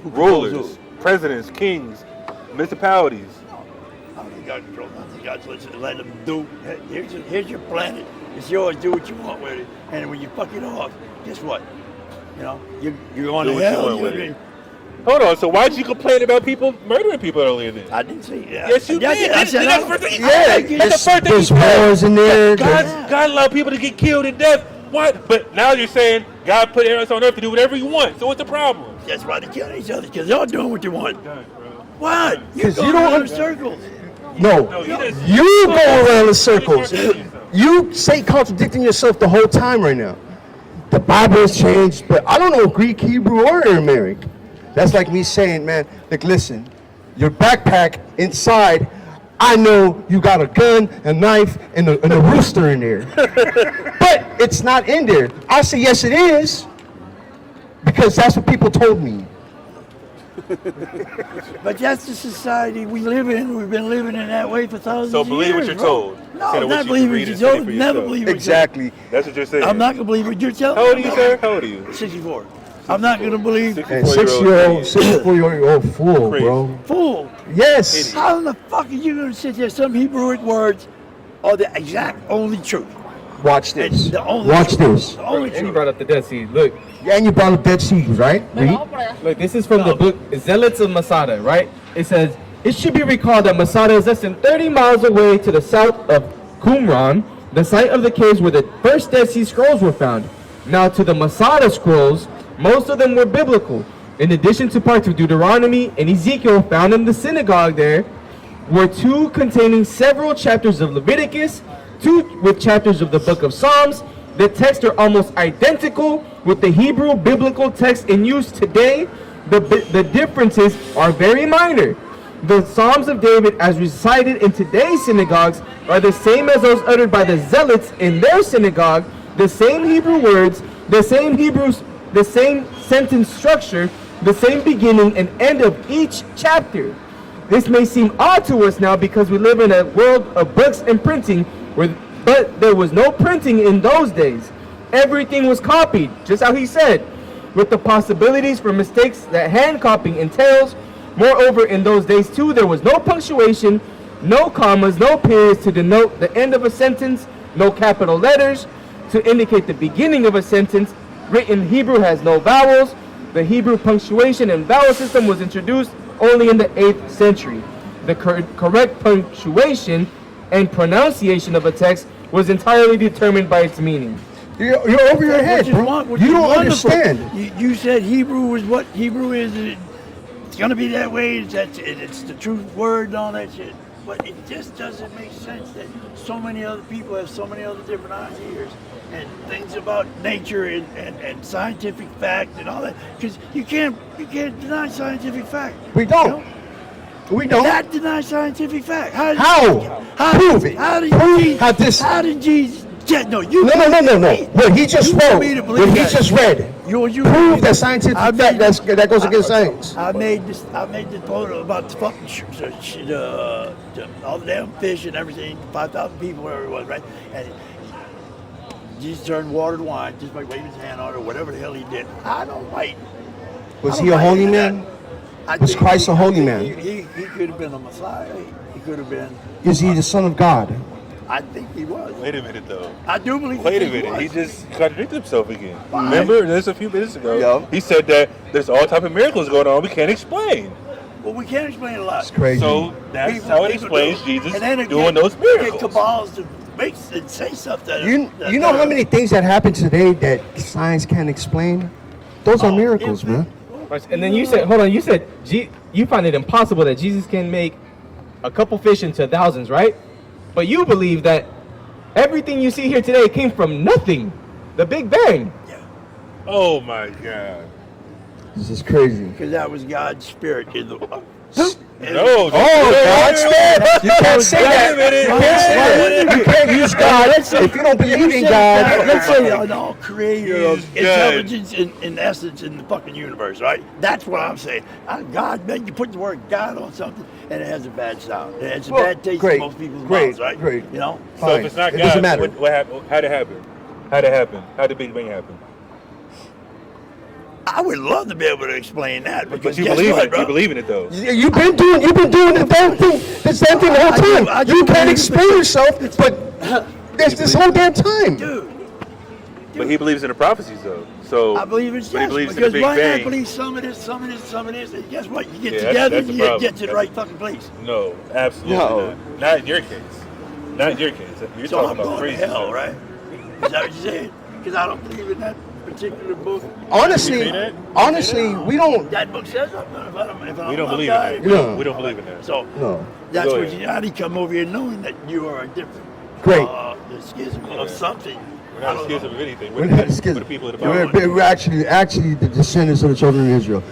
Speaker 7: Rulers, presidents, kings, municipalities.
Speaker 6: I don't think God controls nothing. God's let them do. Here's your planet. It's yours. Do what you want with it. And when you fuck it off, guess what? You know, you're going
Speaker 7: Do
Speaker 6: to
Speaker 7: what you
Speaker 6: hell.
Speaker 7: want with it. Hold on. So why'd you complain about people murdering people earlier then?
Speaker 6: I didn't say that.
Speaker 7: Yes, you did.
Speaker 6: I said,
Speaker 7: That's the first thing you
Speaker 4: Yeah,
Speaker 7: said. That's the first thing you
Speaker 4: there's
Speaker 7: said.
Speaker 4: wars in there.
Speaker 7: God allowed people to get killed to death. What? But now you're saying God put us on earth to do whatever you want. So what's the problem?
Speaker 6: That's why they're killing each other, because they're all doing what you want. What? You're
Speaker 4: 'Cause you
Speaker 6: going
Speaker 4: don't
Speaker 6: around in
Speaker 4: under-
Speaker 6: circles.
Speaker 4: No,
Speaker 7: he doesn't.
Speaker 4: you go around in circles. You say contradicting yourself the whole time right now. The Bible has changed, but I don't know Greek, Hebrew, or Aramaic. That's like me saying, man, like, listen, your backpack inside, I know you got a gun, a knife, and a rooster in there. But it's not in there. I say, yes, it is, because that's what people told me.
Speaker 6: But that's the society we live in. We've been living in that way for thousands
Speaker 7: So
Speaker 6: of
Speaker 7: believe what
Speaker 6: years,
Speaker 7: you're
Speaker 6: bro.
Speaker 7: told.
Speaker 6: No,
Speaker 7: Instead of what
Speaker 6: not
Speaker 7: you
Speaker 6: believe
Speaker 7: can
Speaker 6: what
Speaker 7: read
Speaker 6: you're
Speaker 7: and study
Speaker 6: told.
Speaker 7: for
Speaker 6: Never
Speaker 7: yourself.
Speaker 6: believe what
Speaker 4: Exactly.
Speaker 7: That's what you're saying.
Speaker 6: I'm not going to believe what you're telling me.
Speaker 7: How old are you, sir? How old are you?
Speaker 6: 64. I'm not going to believe.
Speaker 4: And 64-year-old fool,
Speaker 7: Crazy.
Speaker 4: bro.
Speaker 6: Fool.
Speaker 4: Yes.
Speaker 6: How in the fuck are you going to sit there? Some Hebrewic words are the exact only truth.
Speaker 4: Watch this.
Speaker 6: And the only
Speaker 4: Watch
Speaker 6: truth.
Speaker 4: this.
Speaker 6: The only
Speaker 8: And he
Speaker 6: truth.
Speaker 8: brought up the Dead Sea. Look,
Speaker 4: Yeah, and you brought up Dead Seas, right? Read.
Speaker 8: look, this is from the book Zealots of Masada, right? It says, it should be recalled that Masada is less than 30 miles away to the south of Qumran, the site of the caves where the first Dead Sea Scrolls were found. Now, to the Masada scrolls, most of them were biblical. In addition to parts of Deuteronomy and Ezekiel found in the synagogue there, were 2 containing several chapters of Leviticus, 2 with chapters of the book of Psalms. The texts are almost identical with the Hebrew biblical text in use today. The differences are very minor. The Psalms of David as recited in today's synagogues are the same as those uttered by the Zealots in their synagogue, the same Hebrew words, the same sentence structure, the same beginning and end of each chapter. This may seem odd to us now because we live in a world of books and printing, but there was no printing in those days. Everything was copied, just how he said, with the possibilities for mistakes that hand copying entails. Moreover, in those days too, there was no punctuation, no commas, no periods to denote the end of a sentence, no capital letters to indicate the beginning of a sentence. Written Hebrew has no vowels. The Hebrew punctuation and vowel system was introduced only in the 8th century. The correct punctuation and pronunciation of a text was entirely determined by its meaning.
Speaker 4: You're over your head, bro. You don't understand.
Speaker 6: You said Hebrew was what Hebrew is. It's going to be that way. It's the true word and all that shit. But it just doesn't make sense that so many other people have so many other different ideas and things about nature and scientific fact and all that. Because you can't deny scientific fact.
Speaker 4: We don't.
Speaker 6: You know?
Speaker 4: We don't.
Speaker 6: That denies scientific fact. How?
Speaker 4: Prove it.
Speaker 6: How did
Speaker 4: How did
Speaker 6: Jesus? No.
Speaker 4: What he just wrote, what he just read, prove that scientific fact that goes against science.
Speaker 6: I made this photo about the fucking all the damn fish and everything, 5,000 people, whatever it was, right? And Jesus turned water to wine just by waving his hand on it or whatever the hell he did. I don't like.
Speaker 4: Was he a holy man? Was Christ a holy man?
Speaker 6: He could have been a Messiah. He could have been.
Speaker 4: Is he the Son of God?
Speaker 6: I think he was.
Speaker 7: Wait a minute, though.
Speaker 6: I do believe.
Speaker 7: Wait a minute. He just contradicted himself again. Why? Remember, just a few minutes ago, he said that there's all type of miracles going on we can't explain.
Speaker 6: Well, we can't explain a lot.
Speaker 4: It's crazy.
Speaker 7: So that's how it explains Jesus
Speaker 6: doing
Speaker 7: those miracles.
Speaker 6: Get cabals to make and say something.
Speaker 4: You know how many things that happen today that science can't explain? Those are miracles, man.
Speaker 8: And then you said, hold on, you said you find it impossible that Jesus can make a couple fish into thousands, right? But you believe that everything you see here today came from nothing, the Big Bang.
Speaker 6: Yeah.
Speaker 7: Oh my God.
Speaker 4: This is crazy.
Speaker 6: Because that was God's spirit in the.
Speaker 7: No.
Speaker 4: God's spirit. You can't say that. You can't use God if you don't believe in God.
Speaker 6: Let's say an all creator of intelligence in essence in the fucking universe, right? That's what I'm saying. God, man, you put the word God on something and it has a bad sound. It has a bad taste in most people's mouths, right?
Speaker 4: Great.
Speaker 6: You know?
Speaker 7: So if it's not God,
Speaker 4: doesn't matter.
Speaker 7: what happened? How'd it happen? How'd it happen? How did the Big Bang happen?
Speaker 6: I would love to be able to explain that.
Speaker 7: But you believe it. You believe in it, though.
Speaker 4: You've been doing the same thing the whole time. You can't explain yourself, but there's this whole damn time.
Speaker 6: Dude.
Speaker 7: But he believes in the prophecies, though. So
Speaker 6: I believe it's
Speaker 7: but he
Speaker 6: yes,
Speaker 7: believes in
Speaker 6: because
Speaker 7: the Big
Speaker 6: why
Speaker 7: Bang.
Speaker 6: not believe some of this, and guess what? You get
Speaker 7: Yeah,
Speaker 6: together
Speaker 7: that's
Speaker 6: and
Speaker 7: the
Speaker 6: you
Speaker 7: problem.
Speaker 6: get to the right fucking place.
Speaker 7: No, absolutely
Speaker 4: No.
Speaker 7: not. Not in your case. Not in your case. You're
Speaker 6: So
Speaker 7: talking
Speaker 6: I'm
Speaker 7: about
Speaker 6: going
Speaker 7: crazy
Speaker 6: to hell,
Speaker 7: stuff.
Speaker 6: right? Is that what you're saying? Because I don't believe in that particular book.
Speaker 4: Honestly, we don't.
Speaker 6: That book says I'm not. If I
Speaker 7: We don't
Speaker 6: love
Speaker 7: believe
Speaker 6: God,
Speaker 7: in that. We don't believe in that.
Speaker 6: So
Speaker 4: No.
Speaker 6: that's
Speaker 7: Go
Speaker 6: what
Speaker 7: ahead.
Speaker 6: you how do you come over here knowing that you are a different
Speaker 4: Great.
Speaker 6: the schism of something.
Speaker 7: We're not a schism of anything.
Speaker 4: We're not
Speaker 7: We're
Speaker 4: schism.
Speaker 7: the people of the Bible.
Speaker 4: We're actually the descendants of the children of Israel.